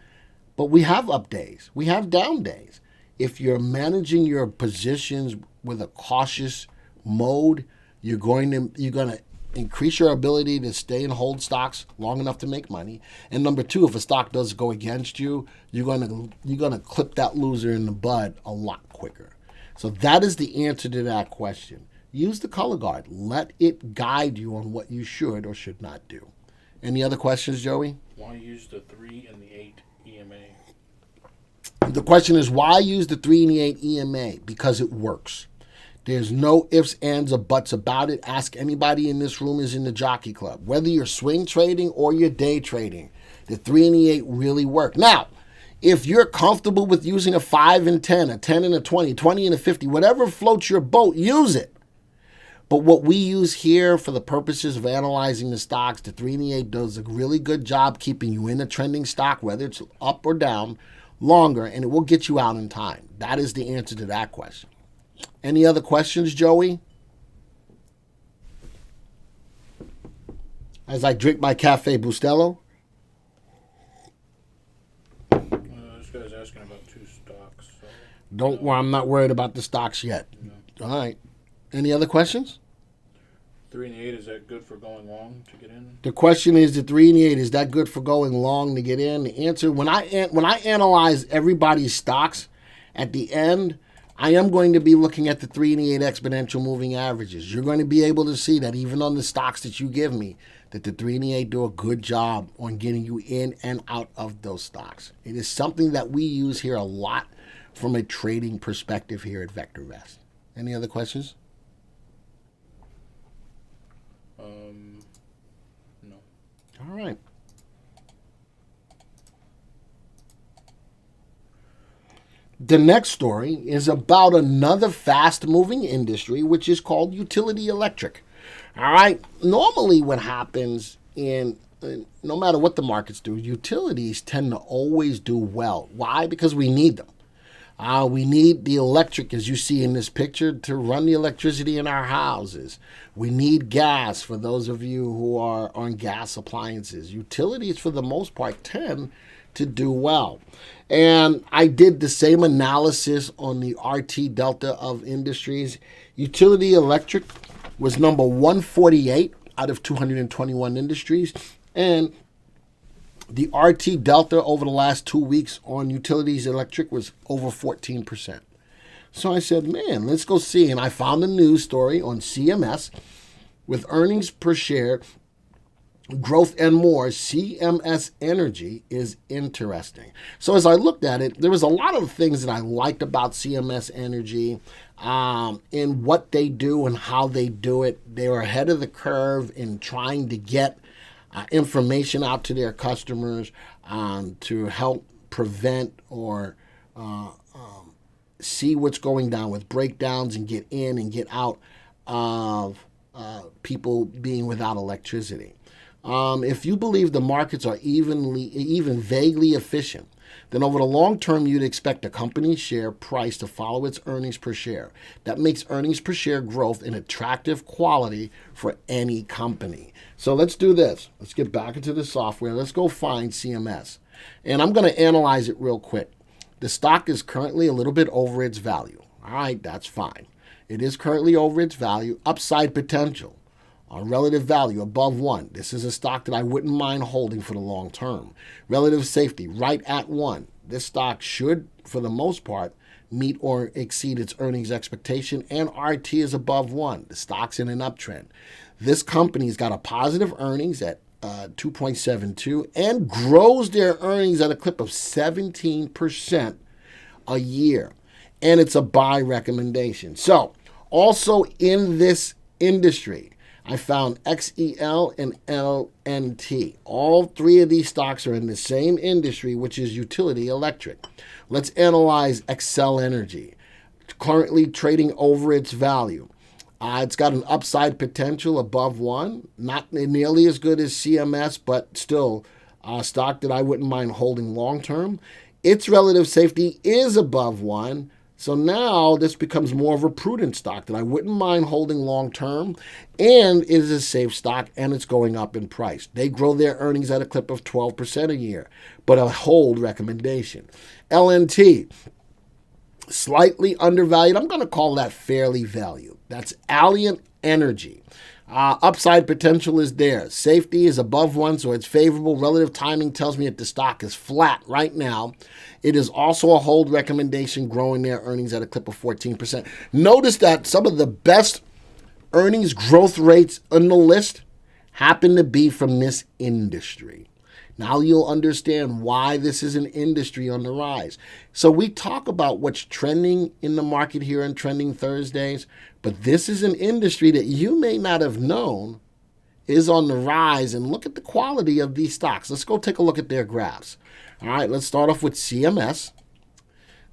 But we have up days. We have down days. If you're managing your positions with a cautious mode, you're going to increase your ability to stay and hold stocks long enough to make money. And number two, if a stock does go against you, you're gonna clip that loser in the bud a lot quicker. So that is the answer to that question. Use the color guard. Let it guide you on what you should or should not do. Any other questions, Joey?
Why use the 3 and the 8 EMA?
The question is, why use the 3 and the 8 EMA? Because it works. There's no ifs, ands, or buts about it. Ask anybody in this room is in the jockey club. Whether you're swing trading or you're day trading, the 3 and the 8 really work. Now, if you're comfortable with using a 5 and 10, a 10 and a 20, 20 and a 50, whatever floats your boat, use it. But what we use here for the purposes of analyzing the stocks, the 3 and the 8 does a really good job keeping you in a trending stock, whether it's up or down, longer, and it will get you out in time. That is the answer to that question. Any other questions, Joey? As I drink my Cafe Bustelo.
This guy's asking about 2 stocks. So
Don't worry, I'm not worried about the stocks yet.
No.
All right. Any other questions?
3 and the 8, is that good for going long to get in?
The question is, the 3 and the 8, is that good for going long to get in? The answer, when I analyze everybody's stocks, at the end, I am going to be looking at the 3 and the 8 exponential moving averages. You're going to be able to see that even on the stocks that you give me, that the 3 and the 8 do a good job on getting you in and out of those stocks. It is something that we use here a lot from a trading perspective here at VectorVest. Any other questions?
No.
All right. The next story is about another fast-moving industry, which is called utility electric. All right. Normally what happens no matter what the markets do, utilities tend to always do well. Why? Because we need them. We need the electric, as you see in this picture, to run the electricity in our houses. We need gas for those of you who are on gas appliances. Utilities, for the most part, tend to do well. And I did the same analysis on the RT Delta of industries. Utility electric was number 148 out of 221 industries. And the RT Delta over the last 2 weeks on utilities electric was over 14%. So I said, man, let's go see. And I found a news story on CMS with earnings per share, growth, and more. CMS Energy is interesting. So as I looked at it, there was a lot of things that I liked about CMS Energy in what they do and how they do it. They were ahead of the curve in trying to get information out to their customers to help prevent or see what's going down with breakdowns and get in and get out of people being without electricity. If you believe the markets are even vaguely efficient, then over the long term, you'd expect a company's share price to follow its earnings per share. That makes earnings per share growth an attractive quality for any company. So let's do this. Let's get back into the software. Let's go find CMS. And I'm going to analyze it real quick. The stock is currently a little bit over its value. All right, that's fine. It is currently over its value. Upside potential. Relative value above 1. This is a stock that I wouldn't mind holding for the long term. Relative safety right at 1. This stock should, for the most part, meet or exceed its earnings expectation, and RT is above 1. The stock's in an uptrend. This company's got a positive earnings at 2.72 and grows their earnings at a clip of 17% a year. And it's a buy recommendation. So, also in this industry, I found XEL and LNT. All three of these stocks are in the same industry, which is utility electric. Let's analyze Xcel Energy. Currently trading over its value. It's got an upside potential above 1. Not nearly as good as CMS, but still a stock that I wouldn't mind holding long term. Its relative safety is above 1. So now this becomes more of a prudent stock that I wouldn't mind holding long term, and it is a safe stock, and it's going up in price. They grow their earnings at a clip of 12% a year, but a hold recommendation. LNT, slightly undervalued. I'm going to call that fairly valued. That's Alliant Energy. Upside potential is there. Safety is above 1, so it's favorable. Relative timing tells me that the stock is flat right now. It is also a hold recommendation, growing their earnings at a clip of 14%. Notice that some of the best earnings growth rates on the list happen to be from this industry. Now you'll understand why this is an industry on the rise. So we talk about what's trending in the market here on Trending Thursdays, but this is an industry that you may not have known is on the rise. And look at the quality of these stocks. Let's go take a look at their graphs. All right, let's start off with CMS.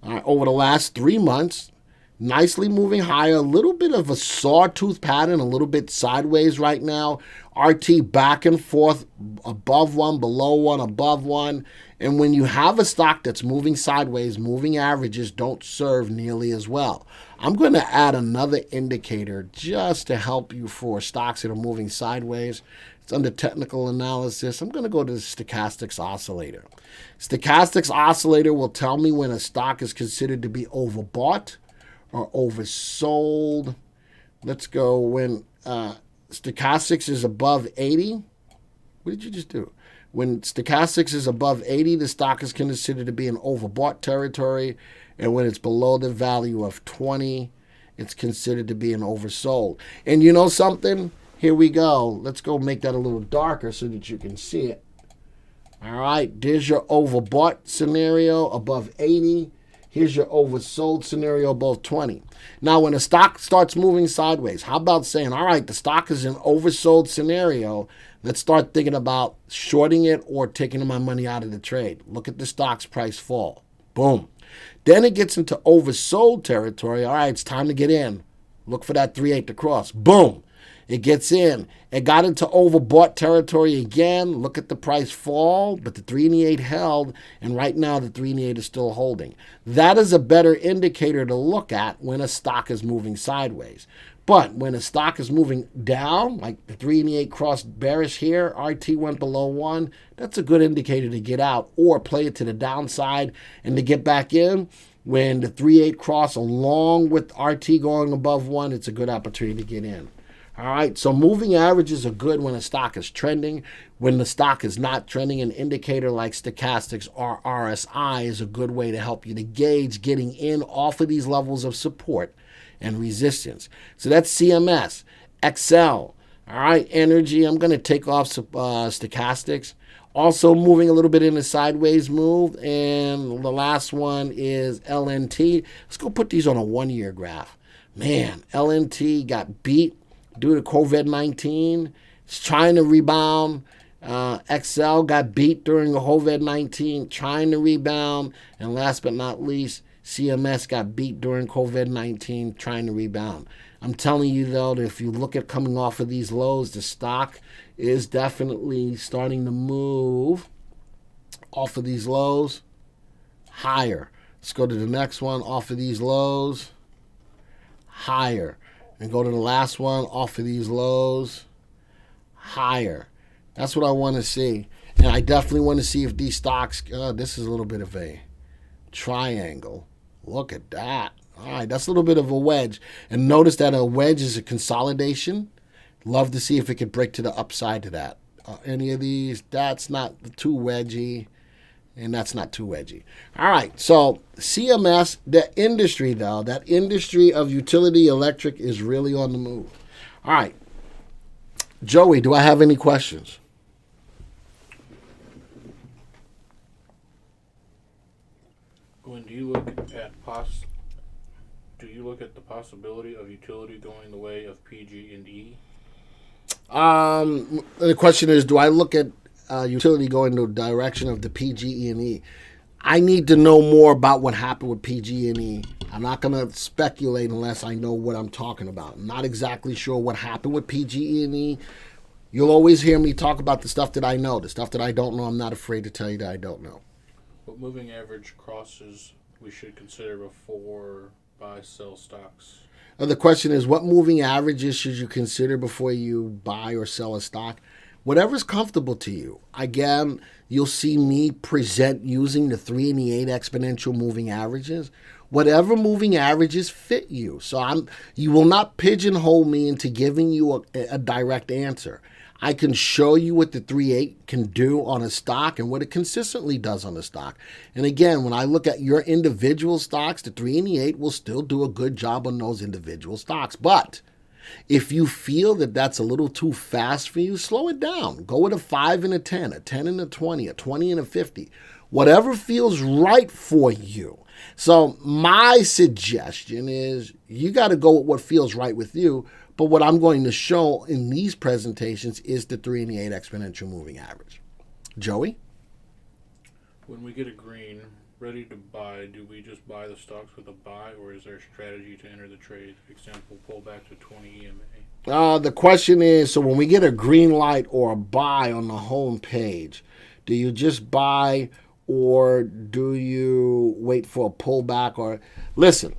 All right, over the last 3 months, nicely moving higher, a little bit of a sawtooth pattern, a little bit sideways right now. RT back and forth, above 1, below 1, above 1. And when you have a stock that's moving sideways, moving averages don't serve nearly as well. I'm going to add another indicator just to help you for stocks that are moving sideways. It's under technical analysis. I'm going to go to the stochastics oscillator. Stochastics oscillator will tell me when a stock is considered to be overbought or oversold. Let's go when stochastics is above 80. What did you just do? When stochastics is above 80, the stock is considered to be in overbought territory. And when it's below the value of 20, it's considered to be an oversold. And you know something? Here we go. Let's go make that a little darker so that you can see it. All right, there's your overbought scenario above 80. Here's your oversold scenario above 20. Now, when a stock starts moving sideways, how about saying, all right, the stock is an oversold scenario. Let's start thinking about shorting it or taking my money out of the trade. Look at the stock's price fall. Boom. Then it gets into oversold territory. All right, it's time to get in. Look for that 3/8 to cross. Boom. It gets in. It got into overbought territory again. Look at the price fall, but the 3/8 held, and right now the 3/8 is still holding. That is a better indicator to look at when a stock is moving sideways. But when a stock is moving down, like the 3/8 crossed bearish here, RT went below 1, that's a good indicator to get out or play it to the downside and to get back in. When the 3/8 cross along with RT going above 1, it's a good opportunity to get in. All right, so moving averages are good when a stock is trending. When the stock is not trending, an indicator like stochastics or RSI is a good way to help you to gauge getting in off of these levels of support and resistance. So that's CMS, XL. All right, energy, I'm going to take off stochastics. Also moving a little bit in a sideways move. And the last one is LNT. Let's go put these on a 1-year graph. Man, LNT got beat due to COVID-19. It's trying to rebound. XL got beat during the COVID-19, trying to rebound. And last but not least, CMS got beat during COVID-19, trying to rebound. I'm telling you, though, that if you look at coming off of these lows, the stock is definitely starting to move off of these lows higher. Let's go to the next one. Off of these lows, higher. And go to the last one, off of these lows, higher. That's what I want to see. And I definitely want to see if these stocks, this is a little bit of a triangle. Look at that. All right, that's a little bit of a wedge. And notice that a wedge is a consolidation. Love to see if it could break to the upside to that. Any of these, that's not too wedgy. And that's not too edgy. All right, so CMS, the industry, though, that industry of utility electric is really on the move. All right, Joey, do I have any questions?
When do you look at the possibility of utility going the way of PG&E?
The question is, do I look at utility going the direction of the PG&E? I need to know more about what happened with PG&E. I'm not going to speculate unless I know what I'm talking about. I'm not exactly sure what happened with PG&E. You'll always hear me talk about the stuff that I know. The stuff that I don't know, I'm not afraid to tell you that I don't know.
What moving average crosses we should consider before buy, sell stocks?
The question is, what moving averages should you consider before you buy or sell a stock? Whatever's comfortable to you. Again, you'll see me present using the 3 and the 8 exponential moving averages. Whatever moving averages fit you. So you will not pigeonhole me into giving you a direct answer. I can show you what the 3-8 can do on a stock and what it consistently does on a stock. And again, when I look at your individual stocks, the 3 and the 8 will still do a good job on those individual stocks. But if you feel that that's a little too fast for you, slow it down. Go with a 5 and a 10 and a 20, a 20 and a 50. Whatever feels right for you. So my suggestion is you got to go with what feels right with you. But what I'm going to show in these presentations is the 3 and the 8 exponential moving average. Joey?
When we get a green, ready to buy, do we just buy the stocks with a buy, or is there a strategy to enter the trade? For example, pull back to 20 EMA.
The question is, so when we get a green light or a buy on the home page, do you just buy or do you wait for a pullback? Or listen,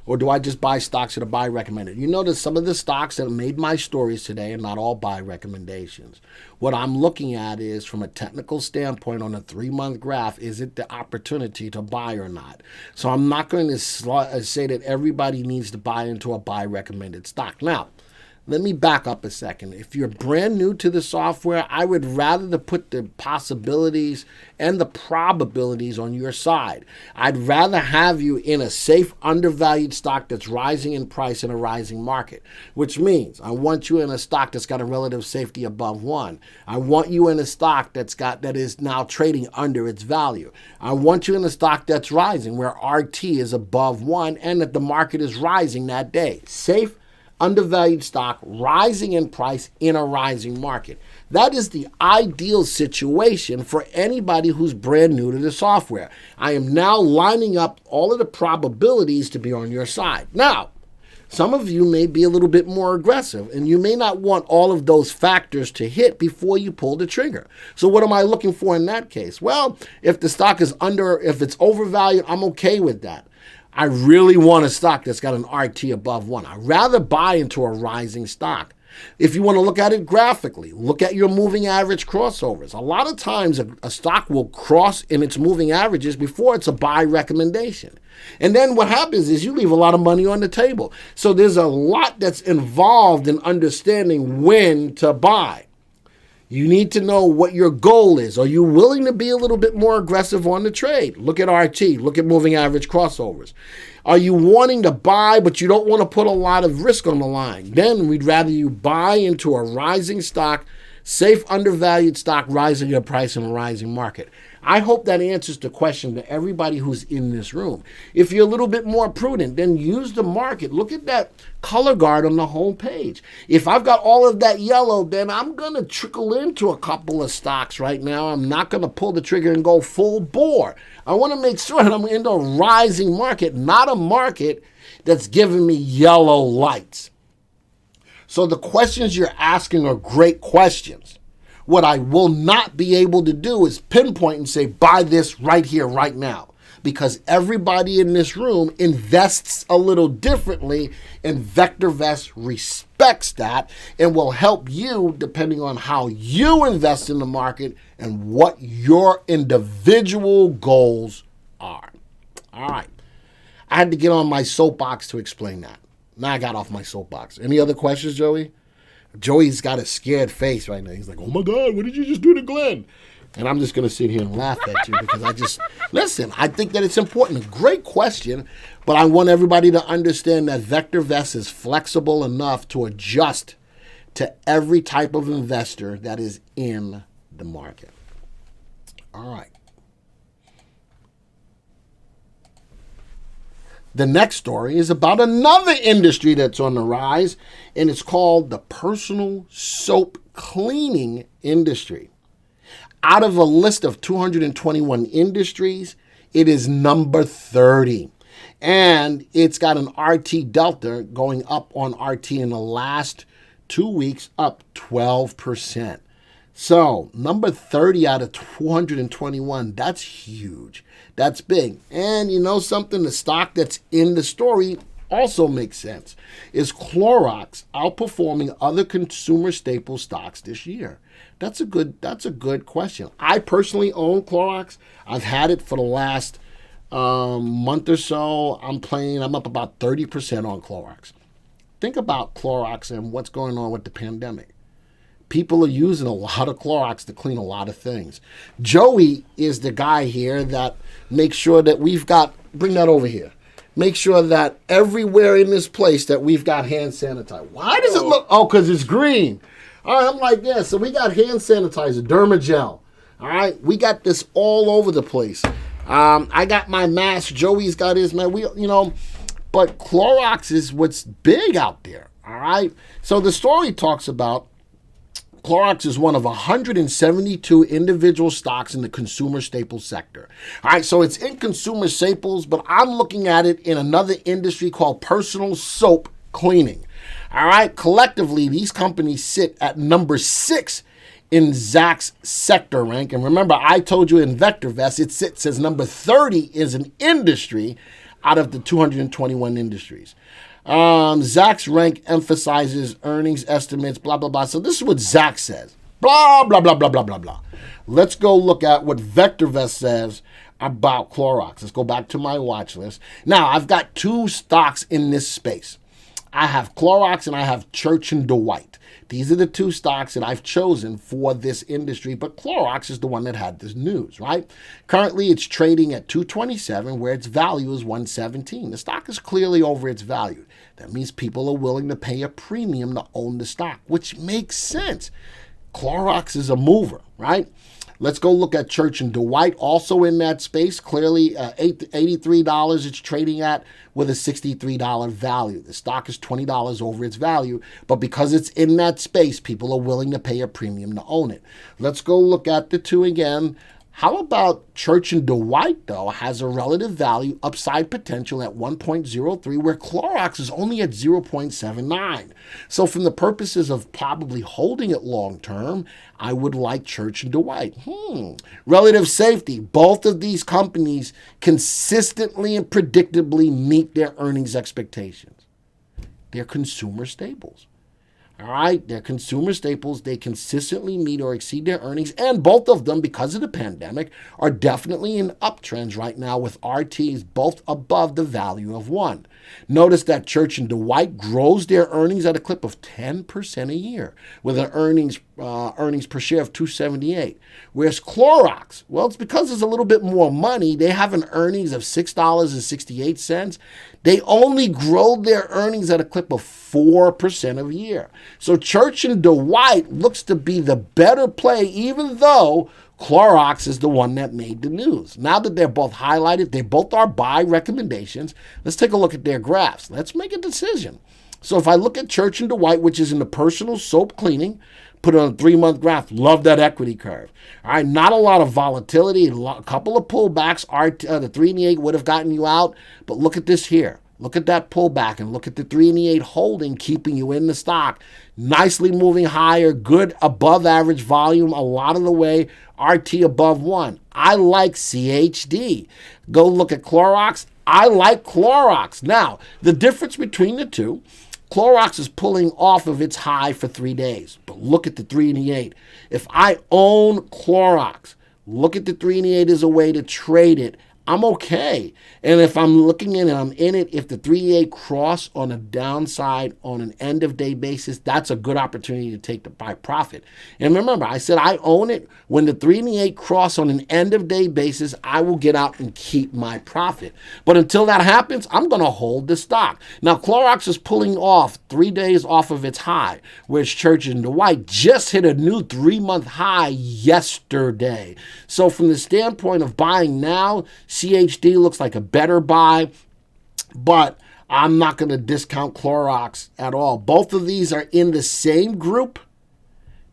or do I just buy stocks that are buy recommended? You notice some of the stocks that made my stories today are not all buy recommendations. What I'm looking at is, from a technical standpoint on a 3-month graph, is it the opportunity to buy or not? So I'm not going to say that everybody needs to buy into a buy recommended stock. Now, let me back up a second. If you're brand new to the software, I would rather to put the possibilities and the probabilities on your side. I'd rather have you in a safe, undervalued stock that's rising in price in a rising market, which means I want you in a stock that's got a relative safety above 1. I want you in a stock that is now trading under its value. I want you in a stock that's rising, where RT is above 1 and that the market is rising that day. Safe, undervalued stock rising in price in a rising market. That is the ideal situation for anybody who's brand new to the software. I am now lining up all of the probabilities to be on your side. Now, some of you may be a little bit more aggressive, and you may not want all of those factors to hit before you pull the trigger. So what am I looking for in that case? Well, if the stock is if it's overvalued, I'm okay with that. I really want a stock that's got an RT above 1. I'd rather buy into a rising stock. If you want to look at it graphically, look at your moving average crossovers. A lot of times a stock will cross in its moving averages before it's a buy recommendation. And then what happens is you leave a lot of money on the table. So there's a lot that's involved in understanding when to buy. You need to know what your goal is. Are you willing to be a little bit more aggressive on the trade? Look at RT. Look at moving average crossovers. Are you wanting to buy, but you don't want to put a lot of risk on the line? Then we'd rather you buy into a rising stock, safe, undervalued stock rising in price in a rising market. I hope that answers the question to everybody who's in this room. If you're a little bit more prudent, then use the market. Look at that color guard on the home page. If I've got all of that yellow, then I'm going to trickle into a couple of stocks right now. I'm not going to pull the trigger and go full bore. I want to make sure that I'm in a rising market, not a market that's giving me yellow lights. So the questions you're asking are great questions. What I will not be able to do is pinpoint and say, buy this right here, right now. Because everybody in this room invests a little differently, and VectorVest respects that and will help you depending on how you invest in the market and what your individual goals are. All right. I had to get on my soapbox to explain that. Now I got off my soapbox. Any other questions, Joey? Joey's got a scared face right now. He's like, oh my God, what did you just do to Glenn? And I'm just going to sit here and laugh at you because listen, I think that it's important. A great question, but I want everybody to understand that VectorVest is flexible enough to adjust to every type of investor that is in the market. All right. The next story is about another industry that's on the rise, and it's called the personal soap cleaning industry. Out of a list of 221 industries, it is number 30. And it's got an RT delta going up on RT in the last 2 weeks, up 12%. So, number 30 out of 221, that's huge. That's big. And you know something? The stock that's in the story also makes sense. Is Clorox outperforming other consumer staple stocks this year? That's a good question. I personally own Clorox. I've had it for the last month or so. I'm up about 30% on Clorox. Think about Clorox and what's going on with the pandemic. People are using a lot of Clorox to clean a lot of things. Joey is the guy here that makes sure that bring that over here. Make sure that everywhere in this place that we've got hand sanitizer. Why does it look, because it's green. All right, I'm like, yeah, so we got hand sanitizer, Dermagel. All right, we got this all over the place. I got my mask. Joey's got his, man. But Clorox is what's big out there. All right, so the story talks about Clorox is one of 172 individual stocks in the consumer staples sector. All right, so it's in consumer staples, but I'm looking at it in another industry called personal soap cleaning. All right, collectively, these companies sit at number 6 in Zacks sector rank. And remember, I told you in VectorVest, it sits as number 30 is an industry out of the 221 industries. Zacks rank emphasizes earnings estimates, blah, blah, blah. So this is what Zacks says. Blah, blah, blah, blah, blah, blah, blah. Let's go look at what VectorVest says about Clorox. Let's go back to my watch list. Now, I've got 2 stocks in this space. I have Clorox and I have Church & Dwight. These are the 2 stocks that I've chosen for this industry, but Clorox is the one that had this news, right? Currently, it's trading at $227, where its value is $117. The stock is clearly over its value. That means people are willing to pay a premium to own the stock, which makes sense. Clorox is a mover, right? Let's go look at Church & Dwight, also in that space. Clearly, $83 it's trading at with a $63 value. The stock is $20 over its value, but because it's in that space, people are willing to pay a premium to own it. Let's go look at the 2 again. How about Church & Dwight, though, has a relative value upside potential at 1.03, where Clorox is only at 0.79. So from the purposes of probably holding it long term, I would like Church & Dwight. Relative safety. Both of these companies consistently and predictably meet their earnings expectations. They're consumer staples. All right, they're consumer staples. They consistently meet or exceed their earnings, and both of them, because of the pandemic, are definitely in uptrends right now with RTs both above the value of 1. Notice that Church & Dwight grows their earnings at a clip of 10% a year with an earnings per share of $2.78. Whereas Clorox, well, it's because there's a little bit more money. They have an earnings of $6.68. They only grow their earnings at a clip of 4% a year. So Church & Dwight looks to be the better play, even though Clorox is the one that made the news. Now that they're both highlighted, they both are buy recommendations. Let's take a look at their graphs. Let's make a decision. So if I look at Church & Dwight, which is in the personal soap cleaning, put it on a 3-month graph. Love that equity curve. All right, not a lot of volatility, a couple of pullbacks. The 3 and the 8 would have gotten you out, but look at this here. Look at that pullback and look at the 3 and the 8 holding, keeping you in the stock. Nicely moving higher, good above average volume a lot of the way, RT above 1. I like CHD. Go look at Clorox. I like Clorox. Now, the difference between the 2, Clorox is pulling off of its high for 3 days. But look at the 3 and the 8. If I own Clorox, look at the 3 and the 8 as a way to trade it. I'm okay. And if I'm looking in and I'm in it, if the 3-8 cross on a downside on an end of day basis, that's a good opportunity to take the buy profit. And remember, I said I own it. When the 3 and the 8 cross on an end of day basis, I will get out and keep my profit. But until that happens, I'm going to hold the stock. Now, Clorox is pulling off 3 days off of its high, whereas Church & Dwight just hit a new 3-month high yesterday. So from the standpoint of buying now, CHD looks like a better buy, but I'm not going to discount Clorox at all. Both of these are in the same group.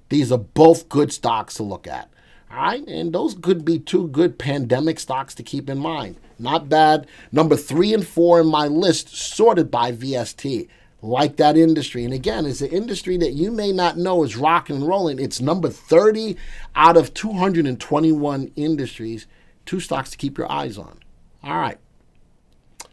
These are both good stocks to look at. All right, and those could be 2 good pandemic stocks to keep in mind. Not bad. Number 3 and 4 in my list, sorted by VST. like that industry. And again, it's an industry that you may not know is rocking and rolling. It's number 30 out of 221 industries, 2 stocks to keep your eyes on. All right.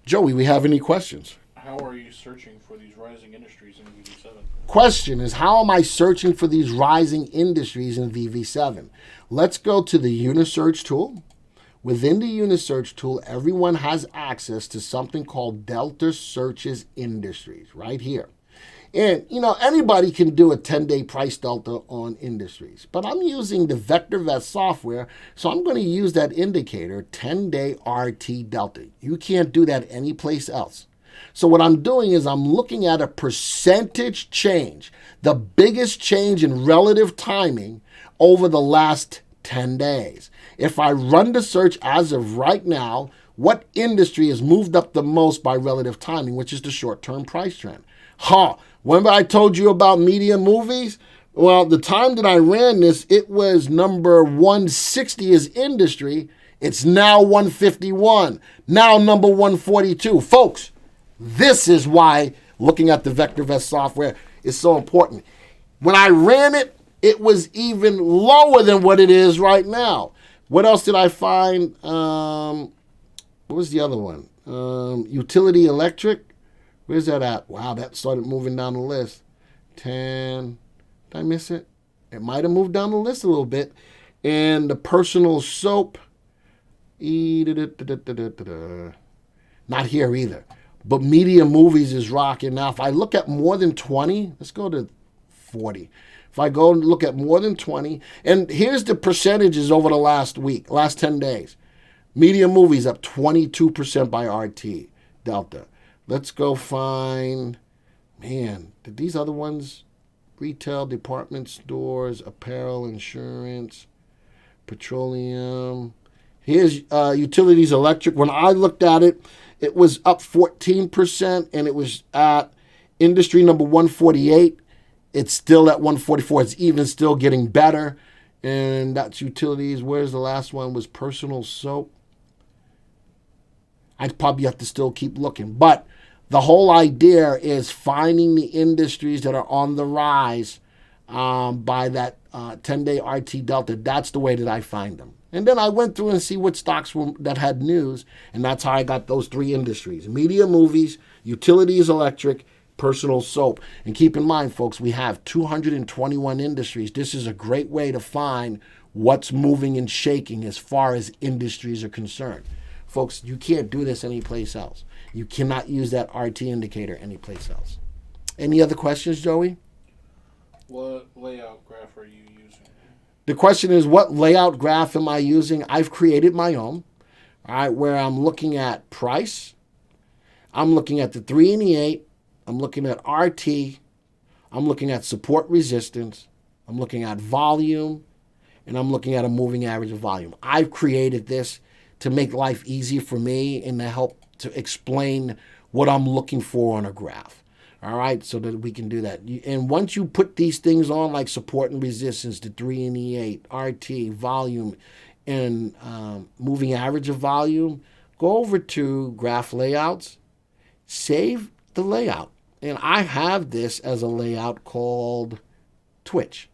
Joey, we have any questions?
How are you searching for these rising industries in VV7?
Question is, how am I searching for these rising industries in VV7? Let's go to the Unisearch tool. Within the Unisearch tool, everyone has access to something called Delta Searches Industries right here. And, anybody can do a 10-day price delta on industries. But I'm using the VectorVest software, so I'm going to use that indicator, 10-day RT delta. You can't do that anyplace else. So what I'm doing is I'm looking at a percentage change, the biggest change in relative timing over the last 10 days. If I run the search as of right now, what industry has moved up the most by relative timing, which is the short-term price trend? Remember I told you about media movies? Well, the time that I ran this, it was number 160 as industry. It's now 151. Now number 142. Folks, this is why looking at the VectorVest software is so important. When I ran it, it was even lower than what it is right now. What else did I find? What was the other one? Utility electric. Where's that at? Wow, that started moving down the list. 10. Did I miss it? It might have moved down the list a little bit. And the personal soap. Not here either. But media movies is rocking. Now, if I look at more than 20, let's go to 40. If I go and look at more than 20, and here's the percentages over the last 10 days. Media movies up 22% by RT Delta. Let's go find, did these other ones, retail, department stores, apparel, insurance, petroleum. Here's utilities, electric. When I looked at it, it was up 14%, and it was at industry number 148. It's still at 144. It's even still getting better. And that's utilities. Where's the last one? Was personal soap. I'd probably have to still keep looking. But the whole idea is finding the industries that are on the rise by that 10-day RT Delta. That's the way that I find them. And then I went through and see what stocks that had news, and that's how I got those 3 industries. Media, movies, utilities, electric, personal soap. And keep in mind, folks, we have 221 industries. This is a great way to find what's moving and shaking as far as industries are concerned. Folks, you can't do this anyplace else. You cannot use that RT indicator anyplace else. Any other questions, Joey?
What layout graph are you using?
The question is, what layout graph am I using? I've created my own, all right, where I'm looking at price. I'm looking at the 3 and the 8. I'm looking at RT. I'm looking at support resistance. I'm looking at volume. And I'm looking at a moving average of volume. I've created this to make life easy for me and to help to explain what I'm looking for on a graph. All right, so that we can do that. And once you put these things on, like support and resistance, the 3 and the 8, RT, volume, and moving average of volume, go over to graph layouts, save the layout. And I have this as a layout called Twitch.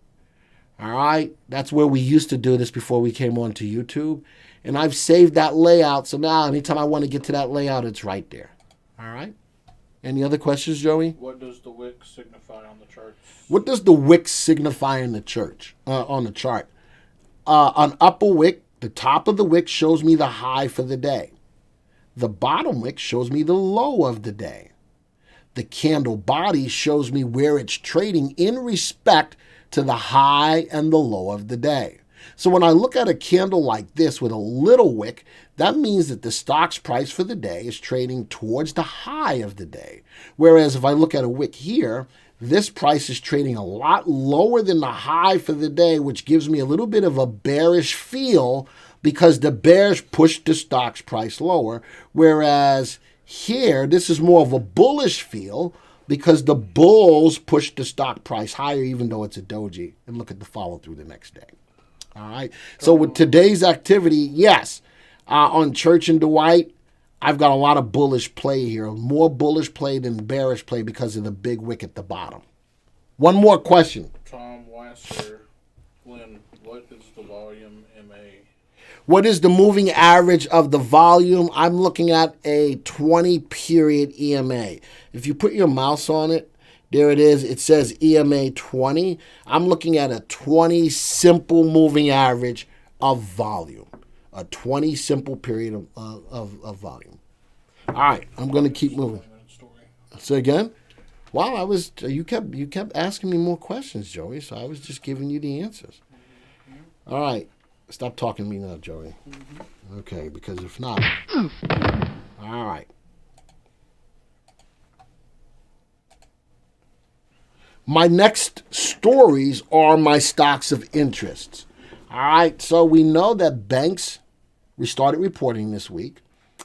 All right, that's where we used to do this before we came on to YouTube. And I've saved that layout, so now anytime I want to get to that layout, it's right there. All right. Any other questions, Joey?
What does the wick signify on the chart?
What does the wick signify in the chart? On upper wick, the top of the wick shows me the high for the day. The bottom wick shows me the low of the day. The candle body shows me where it's trading in respect to the high and the low of the day. So when I look at a candle like this with a little wick, that means that the stock's price for the day is trading towards the high of the day. Whereas if I look at a wick here, this price is trading a lot lower than the high for the day, which gives me a little bit of a bearish feel because the bears pushed the stock's price lower. Whereas here, this is more of a bullish feel because the bulls pushed the stock price higher, even though it's a doji. And look at the follow through the next day. All right. So with today's activity, yes, on Church and Dwight, I've got a lot of bullish play here, more bullish play than bearish play because of the big wick at the bottom. One more question.
Tom Wasser, Glenn, what is the volume MA?
What is the moving average of the volume? I'm looking at a 20-period EMA. If you put your mouse on it, there it is. It says EMA 20. I'm looking at a 20 simple moving average of volume. A 20 simple period of volume. All right, I'm going to keep moving. Say again? Wow, you kept asking me more questions, Joey, so I was just giving you the answers. All right, stop talking to me now, Joey. Okay, because if not, all right. My next stories are my stocks of interest. All right, so we know that banks restarted reporting this week.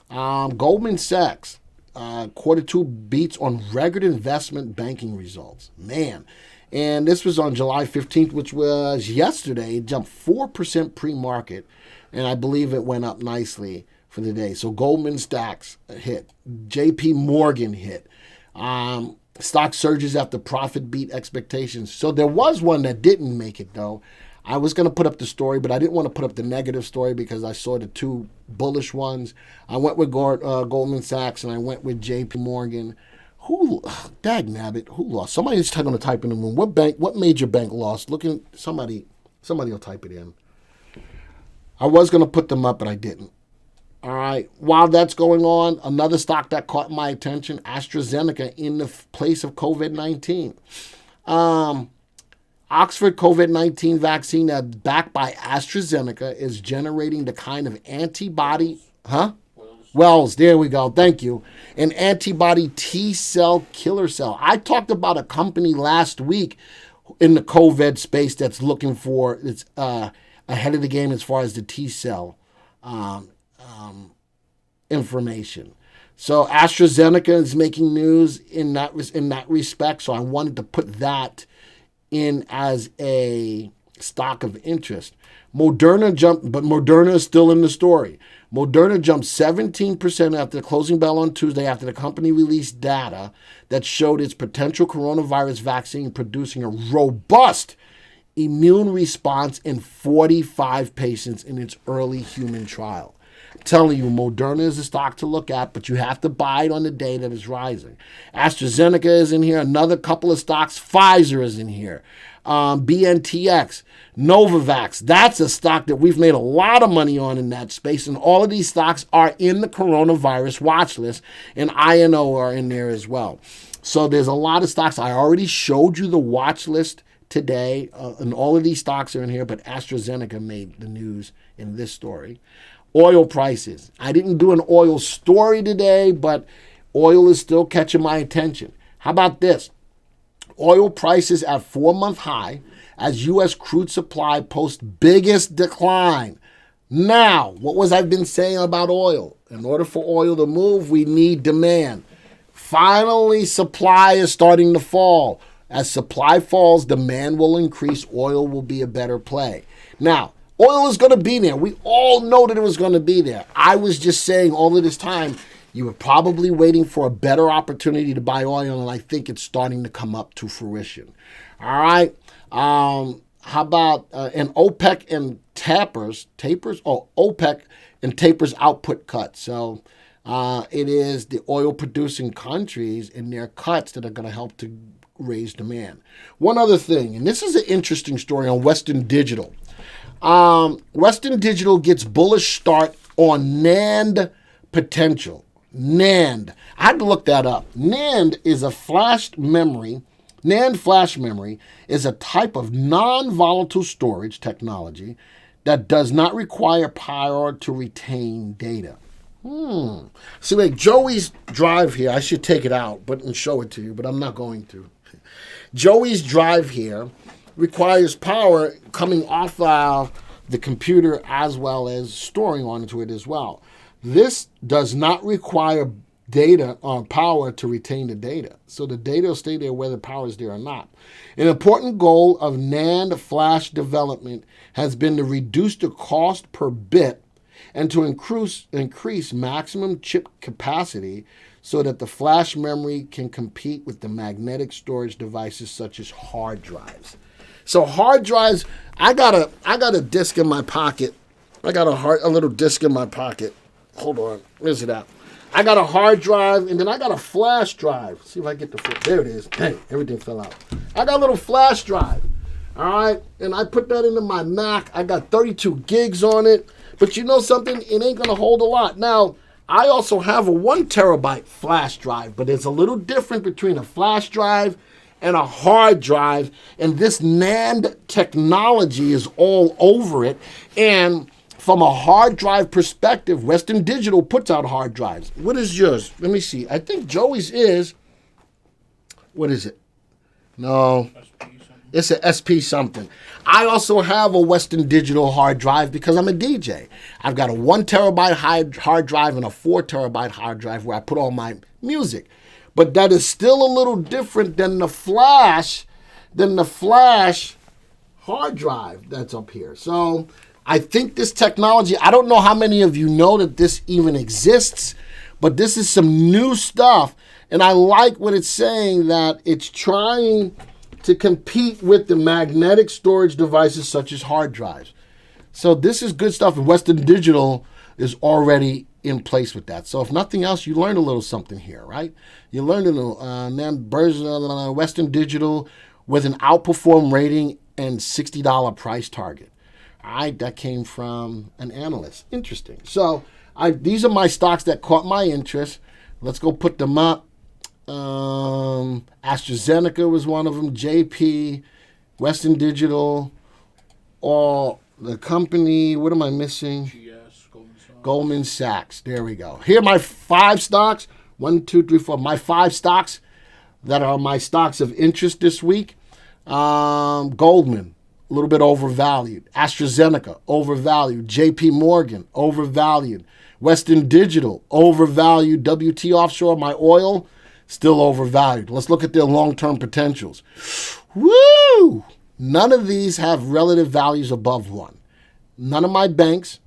Goldman Sachs, Q2 beats on record investment banking results. Man. And this was on July 15th, which was yesterday. It jumped 4% pre-market, and I believe it went up nicely for the day. So Goldman Sachs hit. JP Morgan hit. Stock surges after profit beat expectations. So there was one that didn't make it, though. I was going to put up the story, but I didn't want to put up the negative story because I saw the two bullish ones. I went with Goldman Sachs and I went with JP Morgan. Dagnabbit, who lost? Somebody's going to type in the room. What major bank lost? Somebody will type it in. I was going to put them up, but I didn't. All right. While that's going on, another stock that caught my attention, AstraZeneca in the place of COVID-19. Oxford COVID-19 vaccine that backed by AstraZeneca is generating the kind of antibody, Wells, there we go. Thank you. An antibody T-cell killer cell. I talked about a company last week in the COVID space that's looking for, it's ahead of the game as far as the T-cell information. So AstraZeneca is making news in that respect. So I wanted to put that in as a stock of interest. Moderna jumped, but Moderna is still in the story. Moderna jumped 17% after the closing bell on Tuesday after the company released data that showed its potential coronavirus vaccine producing a robust immune response in 45 patients in its early human trial. I'm telling you, Moderna is a stock to look at, but you have to buy it on the day that it's rising. AstraZeneca is in here. Another couple of stocks. Pfizer is in here. BNTX, Novavax. That's a stock that we've made a lot of money on in that space, and all of these stocks are in the coronavirus watch list, and INO are in there as well. So there's a lot of stocks. I already showed you the watch list today, and all of these stocks are in here, but AstraZeneca made the news in this story. Oil prices. I didn't do an oil story today, but oil is still catching my attention. How about this? Oil prices at 4-month high as U.S. crude supply posts biggest decline. Now, what was I been saying about oil? In order for oil to move, we need demand. Finally, supply is starting to fall. As supply falls, demand will increase. Oil will be a better play. Now, oil is going to be there. We all know that it was going to be there. I was just saying all of this time, you were probably waiting for a better opportunity to buy oil, and I think it's starting to come up to fruition. All right. How about and OPEC and OPEC and tapers output cuts. So it is the oil-producing countries and their cuts that are going to help to raise demand. One other thing, and this is an interesting story on Western Digital. Western Digital gets bullish start on NAND potential. NAND. I had to look that up. NAND is a flash memory. NAND flash memory is a type of non-volatile storage technology that does not require power to retain data. See, like Joey's drive here, I should take it out and show it to you, but I'm not going to. Joey's drive here requires power coming off the computer as well as storing onto it as well. This does not require data or power to retain the data. So the data will stay there whether power is there or not. An important goal of NAND flash development has been to reduce the cost per bit and to increase maximum chip capacity so that the flash memory can compete with the magnetic storage devices such as hard drives. So hard drives, I got a disk in my pocket. I got a little disk in my pocket. Hold on, where's it at? I got a hard drive, and then I got a flash drive. See if I get there it is. Hey, everything fell out. I got a little flash drive. All right, and I put that into my Mac. I got 32 gigs on it. But you know something? It ain't going to hold a lot. Now, I also have a 1 terabyte flash drive, but it's a little different between a flash drive and a hard drive. And this NAND technology is all over it. And from a hard drive perspective, Western Digital puts out hard drives. What is yours? Let me see. I think Joey's is, what is it? No, it's an SP something. I also have a Western Digital hard drive because I'm a DJ. I've got a 1 terabyte hard drive and a 4 terabyte hard drive where I put all my music. But that is still a little different than the flash hard drive that's up here. So I think this technology, I don't know how many of you know that this even exists, but this is some new stuff. And I like what it's saying, that it's trying to compete with the magnetic storage devices such as hard drives. So this is good stuff, and Western Digital is already in place with that. So if nothing else, you learned a little something here, right? You learned a little. Version of Western Digital with an outperform rating and $60 price target. All right, that came from an analyst. Interesting. So these are my stocks that caught my interest. Let's go put them up. AstraZeneca was one of them. JP, Western Digital, all the company. What am I missing?
GS,
Goldman Sachs. There we go. Here are my 5 stocks. 1, 2, 3, 4. My 5 stocks that are my stocks of interest this week. Goldman, a little bit overvalued. AstraZeneca, overvalued. JP Morgan, overvalued. Western Digital, overvalued. WT Offshore, my oil, still overvalued. Let's look at their long-term potentials. Woo! None of these have relative values above 1. None of my banks,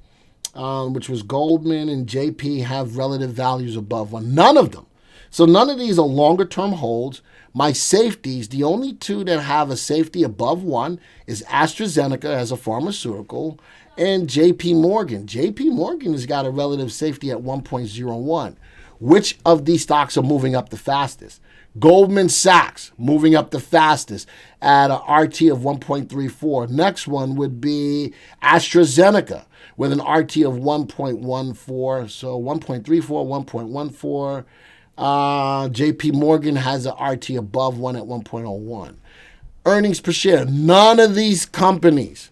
which was Goldman and JP, have relative values above 1. None of them. So none of these are longer-term holds. My safeties, the only 2 that have a safety above 1 is AstraZeneca as a pharmaceutical and JP Morgan. JP Morgan has got a relative safety at 1.01. Which of these stocks are moving up the fastest? Goldman Sachs moving up the fastest at an RT of 1.34. Next one would be AstraZeneca with an RT of 1.14. So 1.34, 1.14. JP Morgan has an RT above 1 at 1.01. Earnings per share. None of these companies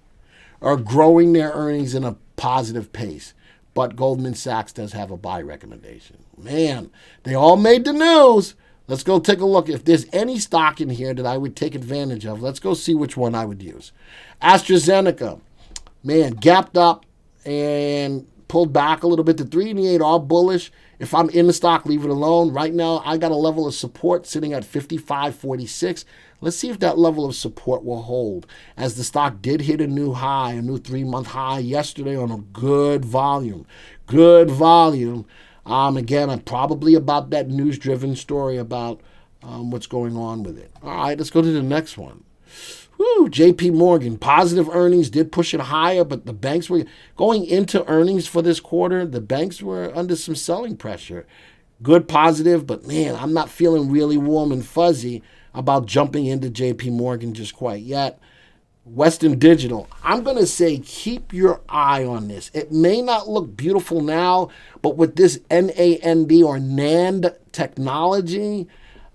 are growing their earnings in a positive pace, but Goldman Sachs does have a buy recommendation. Man, they all made the news. Let's go take a look. If there's any stock in here that I would take advantage of, let's go see which one I would use. AstraZeneca, man, gapped up and pulled back a little bit. The 3 and the 8 are bullish. If I'm in the stock, leave it alone. Right now, I got a level of support sitting at 55.46. Let's see if that level of support will hold, as the stock did hit a new high, a new 3-month high yesterday on a good volume. Good volume. Again, I'm probably about that news-driven story about what's going on with it. All right, let's go to the next one. Woo, JP Morgan, positive earnings, did push it higher, but the banks were going into earnings for this quarter. The banks were under some selling pressure. Good positive, but man, I'm not feeling really warm and fuzzy about jumping into JP Morgan just quite yet. Western Digital, I'm going to say keep your eye on this. It may not look beautiful now, but with this NAND or NAND technology,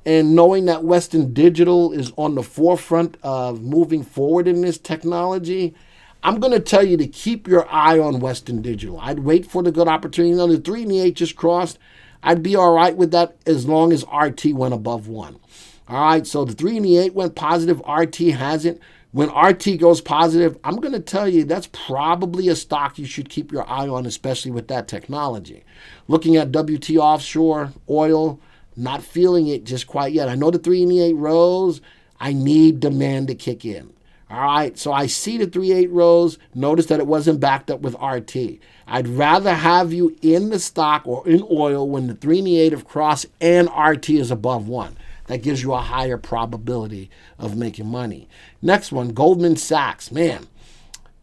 and knowing that Western Digital is on the forefront of moving forward in this technology, I'm going to tell you to keep your eye on Western Digital. I'd wait for the good opportunity. You know, the 3 and the 8 just crossed. I'd be all right with that as long as RT went above 1. All right, so the 3 and the 8 went positive. RT hasn't. When RT goes positive, I'm going to tell you that's probably a stock you should keep your eye on, especially with that technology. Looking at WT Offshore, oil, not feeling it just quite yet. I know the 3 and the 8 rose. I need demand to kick in. All All right, so I see the 3/8 rows. Notice that it wasn't backed up with RT. I'd rather have you in the stock or in oil when the 3 and the 8 have crossed and RT is above 1. That gives you a higher probability of making money. Next one, Goldman Sachs. Man,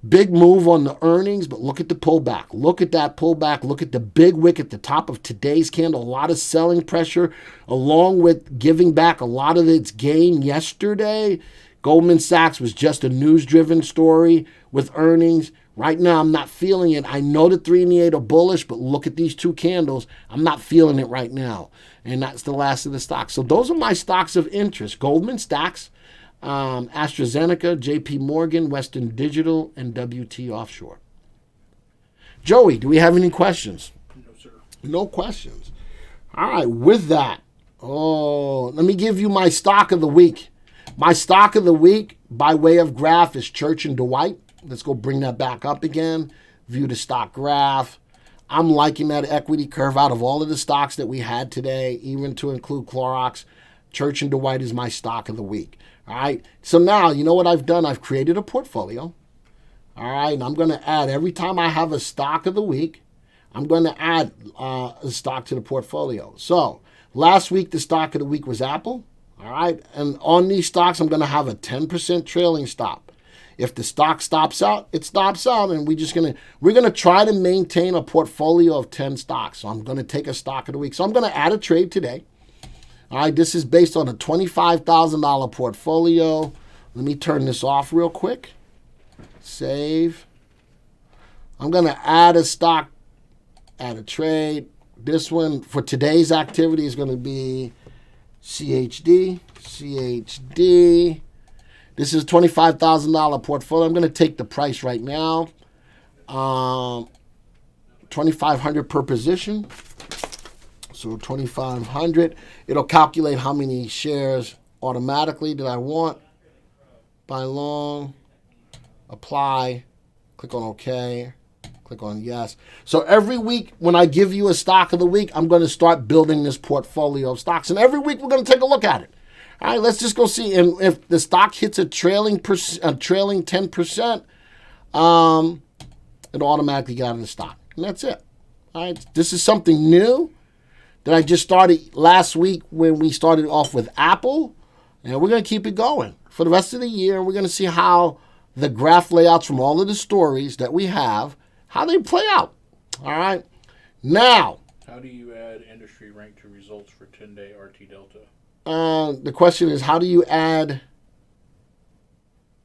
big move on the earnings, but look at the pullback. Look at that pullback. Look at the big wick at the top of today's candle. A lot of selling pressure, along with giving back a lot of its gain yesterday. Goldman Sachs was just a news-driven story with earnings. Right now, I'm not feeling it. I know the 3 and the 8 are bullish, but look at these two candles. I'm not feeling it right now. And that's the last of the stocks. So those are my stocks of interest. Goldman Sachs, AstraZeneca, JP Morgan, Western Digital, and WT Offshore. Joey, do we have any questions?
No, sir.
No questions. All right, with that, let me give you my stock of the week. My stock of the week, by way of graph, is Church & Dwight. Let's go bring that back up again. View the stock graph. I'm liking that equity curve out of all of the stocks that we had today, even to include Clorox. Church & Dwight is my stock of the week. All right. So now, you know what I've done? I've created a portfolio. All right. And I'm going to add, every time I have a stock of the week, I'm going to add a stock to the portfolio. So last week, the stock of the week was Apple. All right. And on these stocks, I'm going to have a 10% trailing stop. If the stock stops out, it stops out, and we're gonna try to maintain a portfolio of 10 stocks. So I'm gonna take a stock of the week. So I'm gonna add a trade today. All right, this is based on a $25,000 portfolio. Let me turn this off real quick. Save. I'm gonna add a stock, add a trade. This one for today's activity is gonna be CHD. This is a $25,000 portfolio. I'm going to take the price right now. $2,500 per position. So $2,500. It'll calculate how many shares automatically that I want. Buy long. Apply. Click on OK. Click on yes. So every week when I give you a stock of the week, I'm going to start building this portfolio of stocks. And every week we're going to take a look at it. All right, let's just go see. And if the stock hits a trailing 10%, it'll automatically get out of the stock. And that's it. All right, this is something new that I just started last week when we started off with Apple. And we're going to keep it going for the rest of the year. We're going to see how the graph layouts from all of the stories that we have, how they play out. All right. Now,
how do you add industry rank to results for 10-day RT Delta?
The question is, how do you add?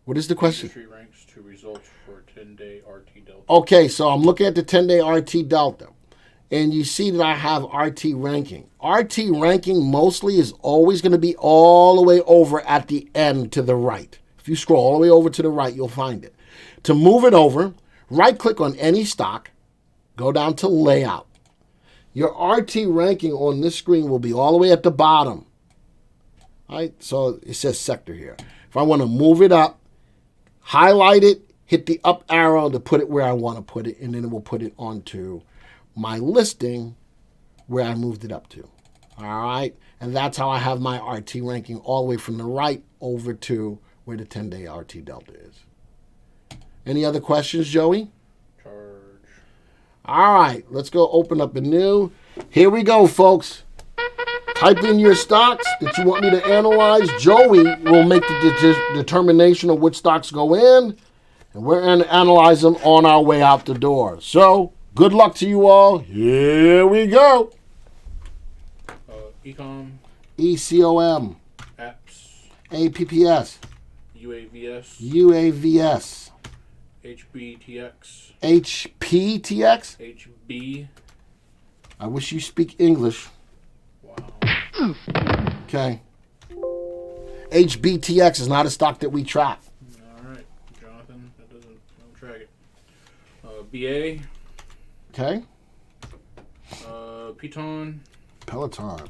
What is the question?
Industry ranks to results for 10-day RT Delta.
Okay, so I'm looking at the 10-day RT Delta, and you see that I have RT ranking. RT ranking mostly is always going to be all the way over at the end to the right. If you scroll all the way over to the right, you'll find it. To move it over, right-click on any stock, go down to Layout. Your RT ranking on this screen will be all the way at the bottom. All right, so it says sector here. If I want to move it up, highlight it, hit the up arrow to put it where I want to put it, and then it will put it onto my listing where I moved it up to. All right, and that's how I have my RT ranking all the way from the right over to where the 10-day RT Delta is. Any other questions, Joey?
Charge.
All right, let's go open up a new. Here we go, folks. Type in your stocks that you want me to analyze. Joey will make the determination of which stocks go in, and we're going to analyze them on our way out the door. So, good luck to you all. Here we go.
Ecom.
ECOM.
Apps.
APPS.
UAVS.
UAVS.
HBTX.
HPTX.
HB.
I wish you speak English. Okay. HBTX is not a stock that we track.
All right, Jonathan. Don't track it. BA.
Okay.
Peloton.
Peloton.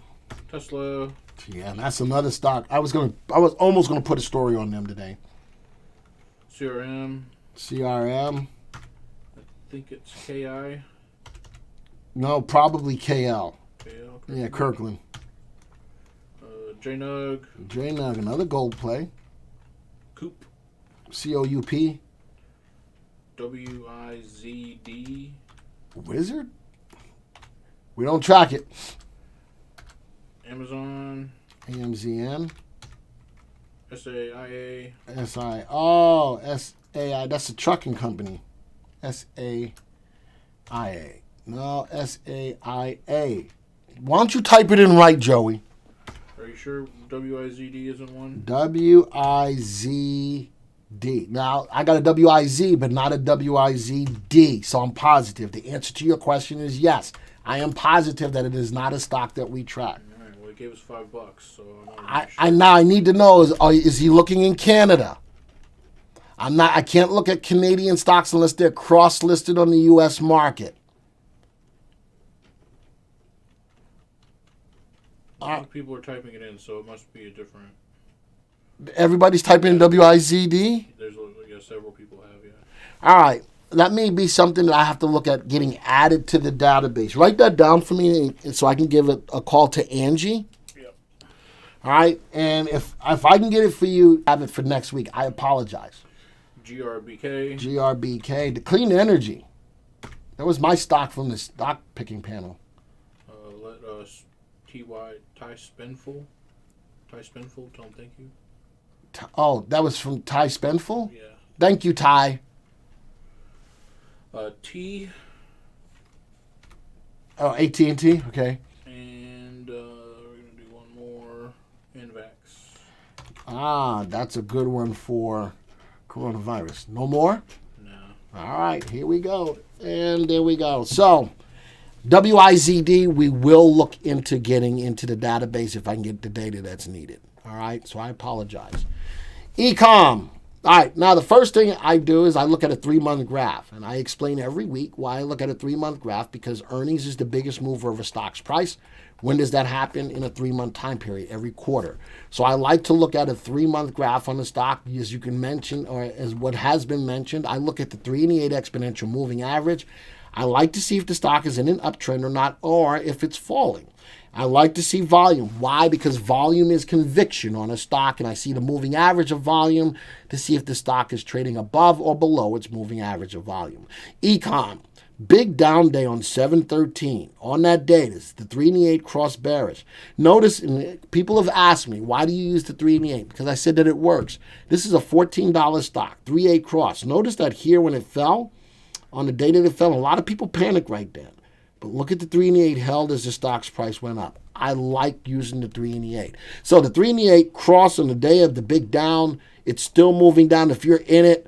Tesla.
Yeah, that's another stock. I was almost gonna put a story on them today.
CRM.
CRM.
I think it's KI.
No, probably KL.
KL.
Yeah, Kirkland.
JNUG.
JNUG, another gold play.
Coop.
COUP.
WIZD.
Wizard? We don't track it.
Amazon.
AMZN.
SAIA.
SI. Oh, SAI. That's a trucking company. SAIA. No, SAIA. Why don't you type it in right, Joey?
Are you sure WIZD isn't one?
WIZD. Now, I got a WIZ, but not a WIZD, so I'm positive. The answer to your question is yes. I am positive that it is not a stock that we track.
All right, well, he gave us $5, so
I need to know, is he looking in Canada? I can't look at Canadian stocks unless they're cross-listed on the U.S. market.
I think people are typing it in, so it must be a different.
Everybody's typing in WIZD?
Several people have, yeah.
All right. That may be something that I have to look at getting added to the database. Write that down for me so I can give it a call to Angie.
Yep.
All right. And if I can get it for you, have it for next week. I apologize. GRBK. The clean energy. That was my stock from the stock picking panel.
Let us Ty Spenful. Tell him thank you.
Oh, that was from Ty Spenful?
Yeah.
Thank you, Ty.
T.
Oh, AT&T? Okay.
And we're going to do one more. Invax.
Ah, that's a good one for coronavirus. No more?
No.
All right, here we go. And there we go. So, WIZD, we will look into getting into the database if I can get the data that's needed. All right, so I apologize. Ecom. All right, now the first thing I do is I look at a 3-month graph, and I explain every week why I look at a 3-month graph, because earnings is the biggest mover of a stock's price. When does that happen? In a 3-month time period, every quarter. So I like to look at a 3-month graph on the stock, as you can mention, or as what has been mentioned. I look at the 3 and the 8 exponential moving average. I like to see if the stock is in an uptrend or not, or if it's falling. I like to see volume. Why? Because volume is conviction on a stock, and I see the moving average of volume to see if the stock is trading above or below its moving average of volume. Ecom, big down day on 7/13. On that day, this is the 3 and the 8 cross bearish. Notice, and people have asked me, why do you use the 3 and the 8? Because I said that it works. This is a $14 stock, 3-8 cross. Notice that here when it fell, on the day that it fell, a lot of people panicked right then. But look at the 3 and the 8 held as the stock's price went up. I like using the 3 and the 8. So the 3 and the 8 cross on the day of the big down. It's still moving down if you're in it.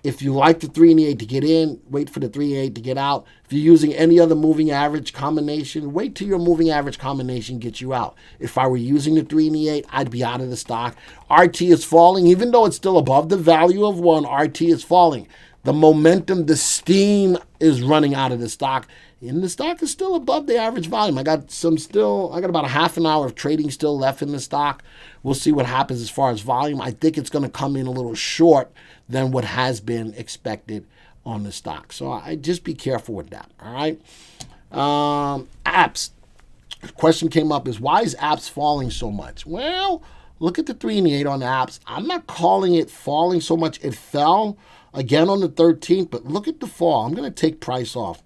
If you like the 3 and the 8 to get in, wait for the 3 and 8 to get out. If you're using any other moving average combination, wait till your moving average combination gets you out. If I were using the 3 and the 8, I'd be out of the stock. RT is falling. Even though it's still above the value of 1, RT is falling. The momentum, the steam is running out of the stock. And the stock is still above the average volume. I got about a half an hour of trading still left in the stock. We'll see what happens as far as volume. I think it's going to come in a little short than what has been expected on the stock. So I just be careful with that. All right. Apps. The question came up is, why is apps falling so much? Well, look at the 3 and the 8 on apps. I'm not calling it falling so much. It fell again on the 13th, but look at the fall. I'm going to take price off.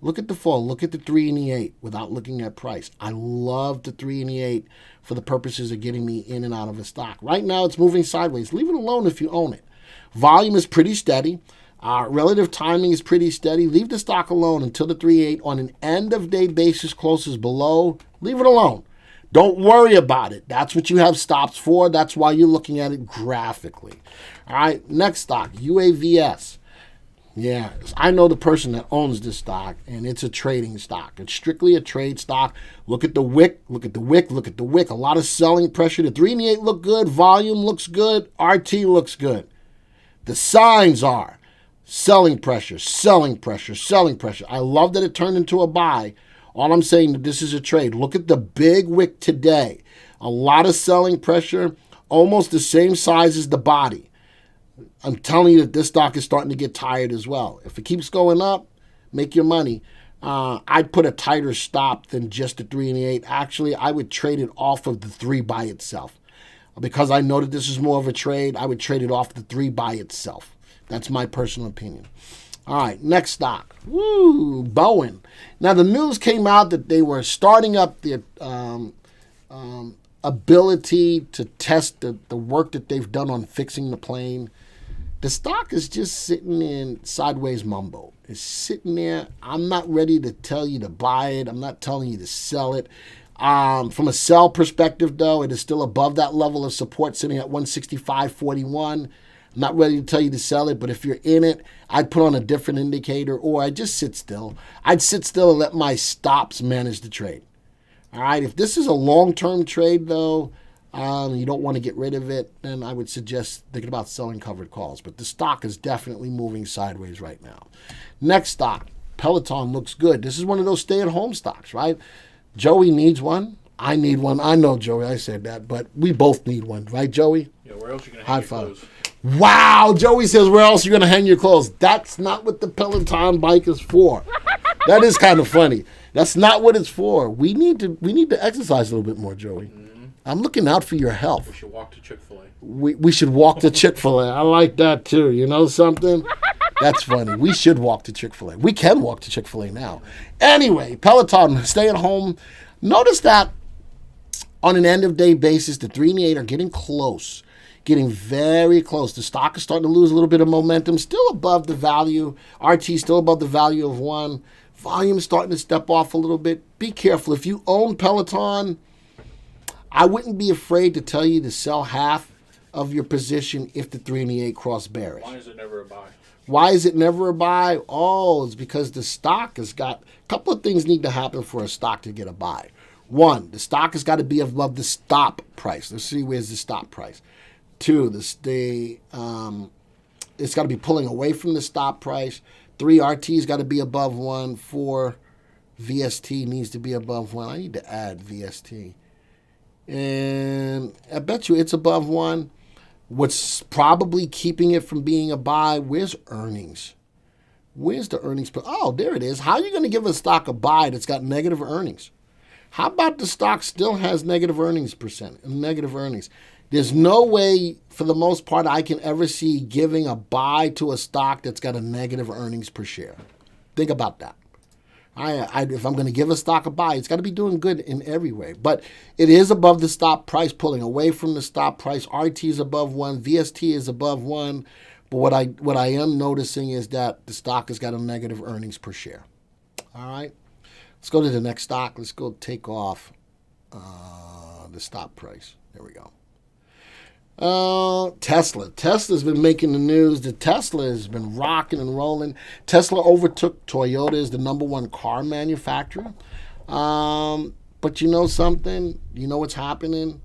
Look at the fall. Look at the 3 and the 8 without looking at price. I love the 3 and the 8 for the purposes of getting me in and out of a stock. Right now, it's moving sideways. Leave it alone if you own it. Volume is pretty steady. Relative timing is pretty steady. Leave the stock alone until the 3-8 on an end-of-day basis closes below. Leave it alone. Don't worry about it. That's what you have stops for. That's why you're looking at it graphically. All right, next stock, UAVS. Yeah, I know the person that owns this stock, and it's a trading stock. It's strictly a trade stock. Look at the wick, look at the wick, look at the wick. A lot of selling pressure. The 3 and the 8 look good. Volume looks good. RT looks good. The signs are selling pressure, selling pressure, selling pressure. I love that it turned into a buy. All I'm saying that this is a trade. Look at the big wick today. A lot of selling pressure, almost the same size as the body. I'm telling you that this stock is starting to get tired as well. If it keeps going up, make your money. I'd put a tighter stop than just the 3 and the 8. Actually, I would trade it off of the 3 by itself. Because I know that this is more of a trade, I would trade it off the 3 by itself. That's my personal opinion. All right, next stock. Woo, Boeing. Now, the news came out that they were starting up their ability to test the work that they've done on fixing the plane. The stock is just sitting in sideways mumbo. It's sitting there. I'm not ready to tell you to buy it. I'm not telling you to sell it. From a sell perspective, though, it is still above that level of support, sitting at 165.41. I'm not ready to tell you to sell it, but if you're in it, I'd put on a different indicator, or I'd just sit still. I'd sit still and let my stops manage the trade. All right, if this is a long-term trade, though, you don't want to get rid of it, then I would suggest thinking about selling covered calls. But the stock is definitely moving sideways right now. Next stock, Peloton looks good. This is one of those stay-at-home stocks, right? Joey needs one. I need one. I know, Joey, I said that, but we both need one, right, Joey?
Yeah, where else are you going to hang your clothes?
Wow, Joey says, where else are you going to hang your clothes? That's not what the Peloton bike is for. That is kind of funny. That's not what it's for. We need to exercise a little bit more, Joey. Mm-hmm. I'm looking out for your health.
We should walk to Chick-fil-A.
We should walk to Chick-fil-A. I like that, too. You know something? That's funny. We should walk to Chick-fil-A. We can walk to Chick-fil-A now. Anyway, Peloton, stay at home. Notice that on an end-of-day basis, the 3 and the 8 are getting close, getting very close. The stock is starting to lose a little bit of momentum, still above the value. RT still above the value of 1. Volume starting to step off a little bit. Be careful. If you own Peloton, I wouldn't be afraid to tell you to sell half of your position if the 3 and the 8 cross bearish.
Why is it never a buy?
Why is it never a buy? Oh, it's because the stock has got a couple of things need to happen for a stock to get a buy. 1, the stock has got to be above the stop price. Let's see, where's the stop price? 2, it's got to be pulling away from the stop price. 3, RT's got to be above 1. 4, VST needs to be above 1. I need to add VST. And I bet you it's above 1. What's probably keeping it from being a buy, where's earnings? Where's the earnings? Oh, there it is. How are you going to give a stock a buy that's got negative earnings? How about the stock still has negative earnings negative earnings? There's no way, for the most part, I can ever see giving a buy to a stock that's got a negative earnings per share. Think about that. If I'm going to give a stock a buy, it's got to be doing good in every way. But it is above the stop price, pulling away from the stop price. RT is above 1. VST is above 1. But what I am noticing is that the stock has got a negative earnings per share. All right. Let's go to the next stock. Let's go take off the stop price. There we go. Tesla. Tesla's been making the news. The Tesla has been rocking and rolling. Tesla overtook Toyota as the number 1 car manufacturer. But you know something? You know what's happening?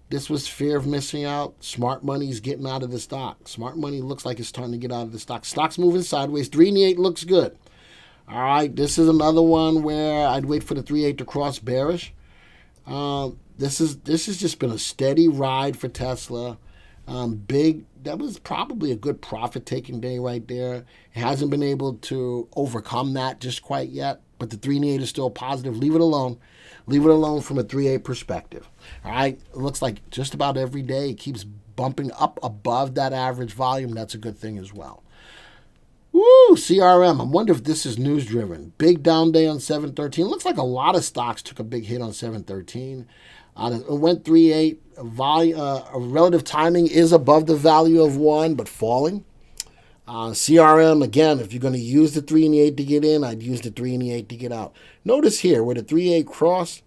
This was fear of missing out. Smart money's getting out of the stock. Smart money looks like it's starting to get out of the stock. Stock's moving sideways. 3 and the 8 looks good. All right, this is another one where I'd wait for the 3-8 to cross bearish. This has just been a steady ride for Tesla. That was probably a good profit-taking day right there. It hasn't been able to overcome that just quite yet, but the 3 and the 8 is still positive. Leave it alone. Leave it alone from a 3-8 perspective. All right, it looks like just about every day it keeps bumping up above that average volume. That's a good thing as well. Woo, CRM. I wonder if this is news-driven. Big down day on 7/13. Looks like a lot of stocks took a big hit on 7/13. It went 3-8. Relative timing is above the value of 1, but falling. CRM, again, if you're going to use the 3 and the 8 to get in, I'd use the 3 and the 8 to get out. Notice here, where the 3-8 crossed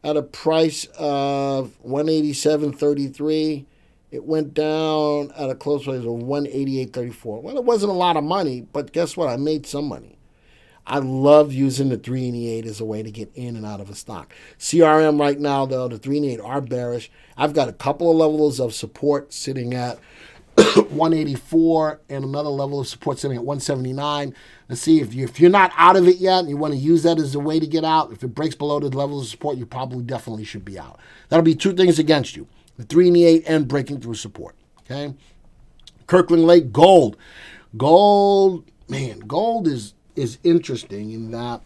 at a price of 187.33, it went down at a close price of 188.34. Well, it wasn't a lot of money, but guess what? I made some money. I love using the 3 and the 8 as a way to get in and out of a stock. CRM right now, though, the 3 and 8 are bearish. I've got a couple of levels of support sitting at 184 and another level of support sitting at 179. Let's see, if you're not out of it yet and you want to use that as a way to get out, if it breaks below the levels of support, you probably definitely should be out. That'll be 2 things against you. The 3 and the 8 and breaking through support. Okay? Kirkland Lake Gold. Gold is interesting in that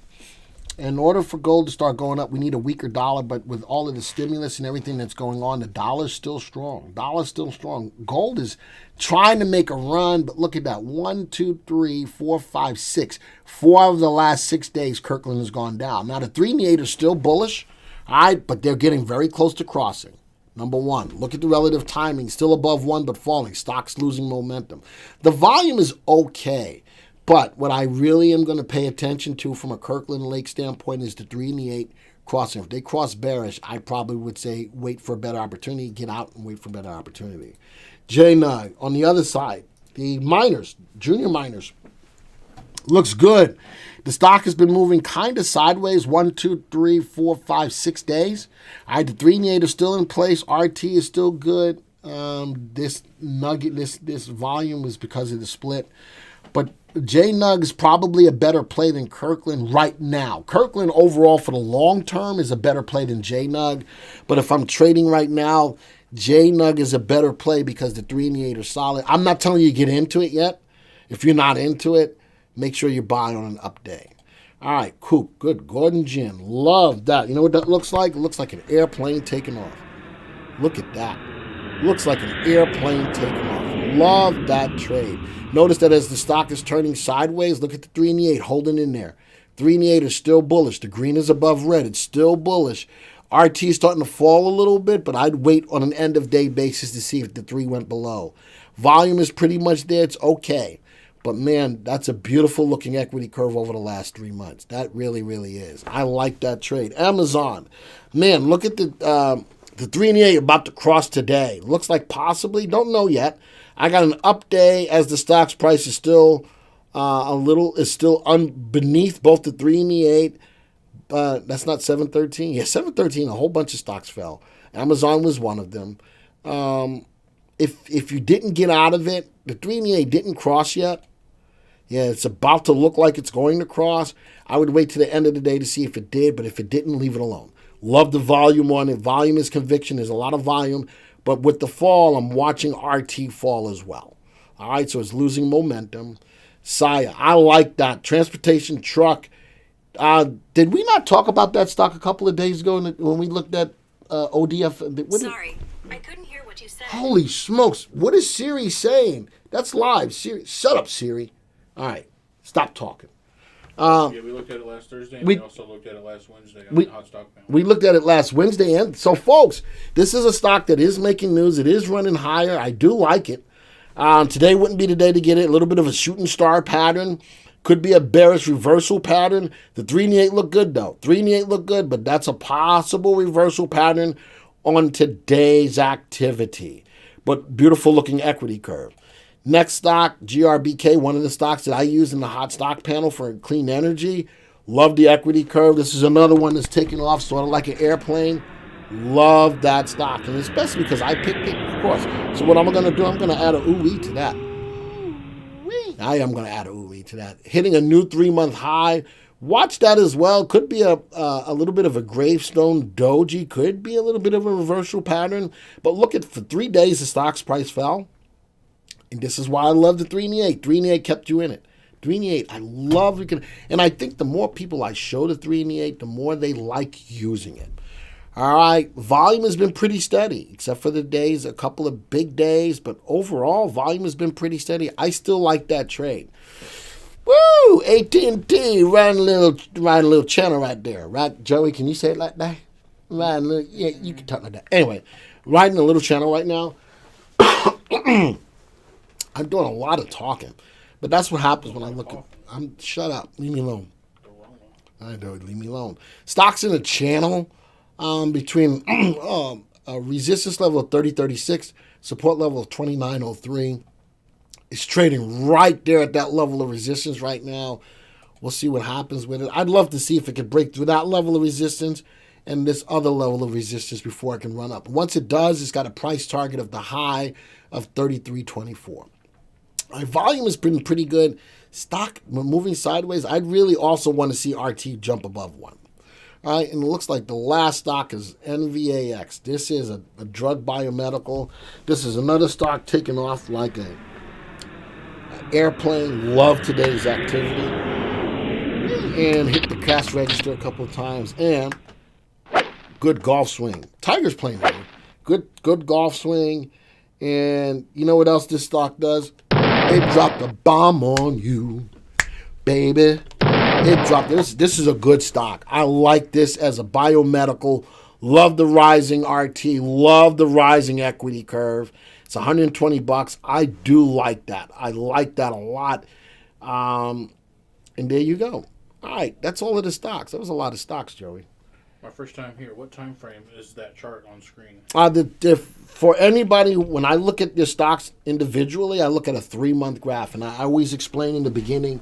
In order for gold to start going up, we need a weaker dollar. But with all of the stimulus and everything that's going on, the dollar's still strong. Dollar's still strong. Gold is trying to make a run, but look at that. 1, 2, 3, 4, 5, 6. 4 of the last 6 days, Kirkland has gone down. Now, the 3 and the 8 are still bullish, all right, but they're getting very close to crossing. Number one, look at the relative timing. Still above 1, but falling. Stocks losing momentum. The volume is okay. But what I really am going to pay attention to from a Kirkland Lake standpoint is the 3 and the 8 crossing. If they cross bearish, I probably would say wait for a better opportunity, get out and wait for a better opportunity. J9, on the other side, the miners, junior miners, looks good. The stock has been moving kind of sideways 1, 2, 3, 4, 5, 6 days. All right, the 3 and the 8 are still in place. RT is still good. This nugget, this volume is because of the split. But JNUG is probably a better play than Kirkland right now. Kirkland overall for the long term is a better play than JNUG. But if I'm trading right now, JNUG is a better play because the 3 and the 8 are solid. I'm not telling you to get into it yet. If you're not into it, make sure you buy on an up day. All right, cool, good. Gordon Gin, love that. You know what that looks like? It looks like an airplane taking off. Look at that. Looks like an airplane taking off. Love that trade. Notice that as the stock is turning sideways, look at the 3 and the 8 holding in there. 3 and the 8 are still bullish. The green is above red. It's still bullish. RT is starting to fall a little bit, but I'd wait on an end-of-day basis to see if the 3 went below. Volume is pretty much there. It's okay. But, man, that's a beautiful-looking equity curve over the last 3 months. That really, really is. I like that trade. Amazon. Man, look at the 3 and the 8 about to cross today. Looks like possibly. Don't know yet. I got an up day as the stock's price is still beneath both the 3 and the 8. That's not 713. Yeah, 713. A whole bunch of stocks fell. Amazon was one of them. If you didn't get out of it, the 3 and the 8 didn't cross yet. Yeah, it's about to look like it's going to cross. I would wait to the end of the day to see if it did, but if it didn't, leave it alone. Love the volume on it. Volume is conviction. There's a lot of volume. But with the fall, I'm watching RT fall as well. All right, so it's losing momentum. Saya, I like that. Transportation truck. Did we not talk about that stock a couple of days ago when we looked at ODF?
Sorry, I couldn't hear what you said.
Holy smokes. What is Siri saying? That's live. Siri, shut up, Siri. All right, stop talking.
Yeah, we looked at it last Thursday, and we also looked at it last Wednesday on the hot stock panel.
We looked at it last Wednesday, and so, folks, this is a stock that is making news. It is running higher. I do like it. Today wouldn't be the day to get it. A little bit of a shooting star pattern. Could be a bearish reversal pattern. The 3 and the 8 look good, though. 3 and the 8 look good, but that's a possible reversal pattern on today's activity. But beautiful-looking equity curve. Next stock, GRBK, one of the stocks that I use in the hot stock panel for clean energy. Love the equity curve. This is another one that's taking off sort of like an airplane. Love that stock, and especially because I picked it, of course. So what I'm going to do, I'm going to add a ooh-wee to that. I am going to add a ooh-wee to that. Hitting a new 3-month high. Watch that as well. Could be a little bit of a gravestone doji. Could be a little bit of a reversal pattern. But look at, for 3 days, the stock's price fell. And this is why I love the 3 and the 8. 3 and the 8 kept you in it. 3 and the 8, I love it. And I think the more people I show the 3 and the 8, the more they like using it. All right, volume has been pretty steady, except for the days, a couple of big days. But overall, volume has been pretty steady. I still like that trade. Woo! AT&T riding a little channel right there. Right, Joey, can you say it like that? Yeah, you can talk like that. Anyway, riding a little channel right now. I'm doing a lot of talking, but that's what happens when I look at. Shut up. Leave me alone. I know. Leave me alone. Stocks in a channel between a resistance level of 30.36, support level of 29.03. It's trading right there at that level of resistance right now. We'll see what happens with it. I'd love to see if it could break through that level of resistance and this other level of resistance before it can run up. Once it does, it's got a price target of the high of 33.24. My volume has been pretty good. Stock moving sideways. I'd really also want to see RT jump above 1. All right, and it looks like the last stock is NVAX. This is a drug biomedical. This is another stock taking off like an airplane. Love today's activity. and hit the cash register a couple of times, and good golf swing. Tiger's playing there. Good golf swing. And you know what else this stock does? It dropped a bomb on you, baby. It dropped this. This is a good stock. I like this as a biomedical. Love the rising RT. Love the rising equity curve. It's $120. I do like that. I like that a lot. And there you go. All right, that's all of the stocks. That was a lot of stocks, Joey.
My first time here. What time frame is that chart on screen?
For anybody, when I look at the stocks individually, I look at a 3-month graph. And I always explain in the beginning,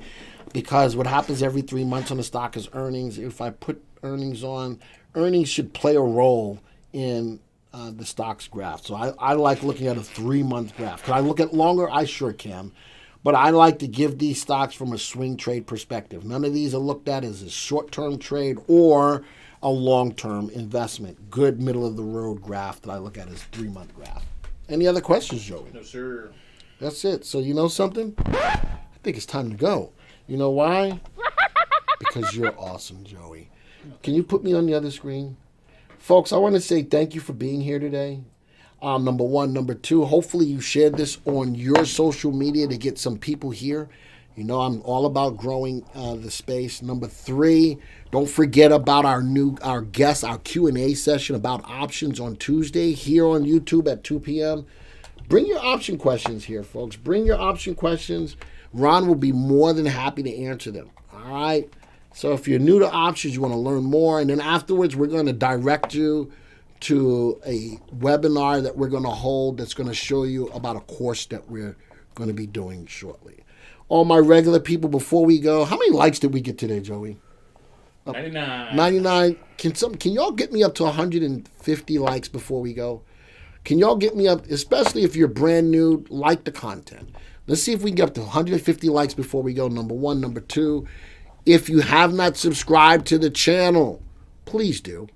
because what happens every 3 months on the stock is earnings. If I put earnings on, earnings should play a role in the stock's graph. So I like looking at a 3-month graph. Can I look at longer? I sure can. But I like to give these stocks from a swing trade perspective. None of these are looked at as a short-term trade or a long-term investment. Good middle-of-the-road graph that I look at as 3-month graph. Any other questions, Joey?
No, sir.
That's it. So you know something? I think it's time to go. You know why? Because you're awesome, Joey. Can you put me on the other screen? Folks, I want to say thank you for being here today. Number one. Number two, hopefully you shared this on your social media to get some people here. You know, I'm all about growing the space. Number three, don't forget about our guest, our Q&A session about options on Tuesday here on YouTube at 2 p.m. Bring your option questions here, folks. Bring your option questions. Ron will be more than happy to answer them. All right? So if you're new to options, you want to learn more, and then afterwards we're going to direct you to a webinar that we're going to hold that's going to show you about a course that we're going to be doing shortly. All my regular people, before we go, how many likes did we get today, Joey?
99.
99. Can y'all get me up to 150 likes before we go? Can y'all get me up, especially if you're brand new, like the content. Let's see if we can get up to 150 likes before we go, number one. Number two, if you have not subscribed to the channel, please do.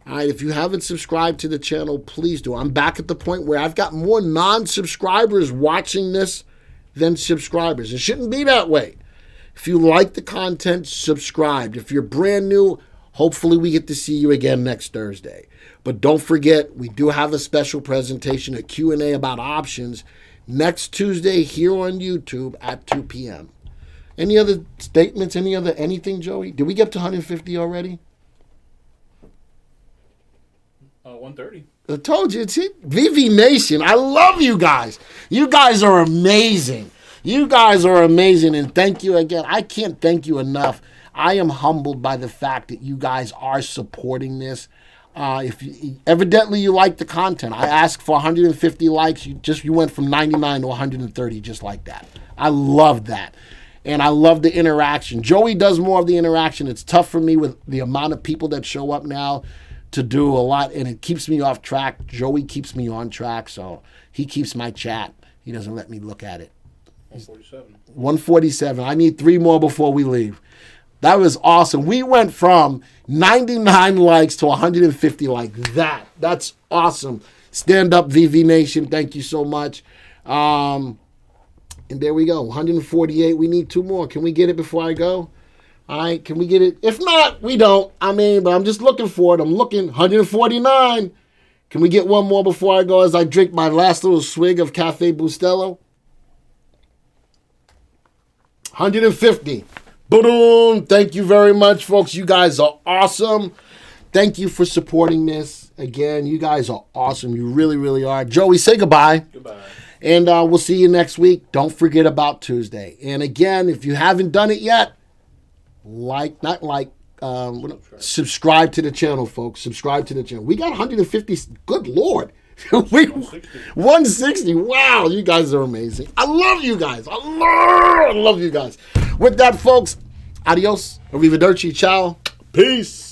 All right, if you haven't subscribed to the channel, please do. I'm back at the point where I've got more non-subscribers watching this than subscribers. It shouldn't be that way. If you like the content, subscribe. If you're brand new, hopefully we get to see you again next Thursday. But don't forget, we do have a special presentation, a Q&A about options, next Tuesday here on YouTube at 2 p.m. Any other statements? Anything, Joey? Did we get up to 150 already?
130.
I told you, it's it. VV Nation, I love you guys. You guys are amazing. You guys are amazing, and thank you again. I can't thank you enough. I am humbled by the fact that you guys are supporting this. Evidently you like the content. I asked for 150 likes. You went from 99 to 130 just like that. I love that. And I love the interaction. Joey does more of the interaction. It's tough for me with the amount of people that show up now to do a lot, and it keeps me off track. Joey keeps me on track, so he keeps my chat. He doesn't let me look at it.
147.
147. I need 3 more before we leave. That was awesome. We went from 99 likes to 150 like that. That's awesome. Stand up, VV Nation. Thank you so much. And there we go. 148. We need 2 more. Can we get it before I go? All right. Can we get it? If not, we don't. But I'm just looking for it. I'm looking. 149. Can we get 1 more before I go as I drink my last little swig of Cafe Bustelo? 150. Boom. Thank you very much, folks. You guys are awesome. Thank you for supporting this. Again, you guys are awesome. You really, really are. Joey, say goodbye.
Goodbye.
And we'll see you next week. Don't forget about Tuesday. And again, if you haven't done it yet, subscribe to the channel, folks. Subscribe to the channel. We got 150. Good Lord. 160. Wow, you guys are amazing. I love you guys. I love you guys. With that, folks, adios. Arrivederci. Ciao. Peace.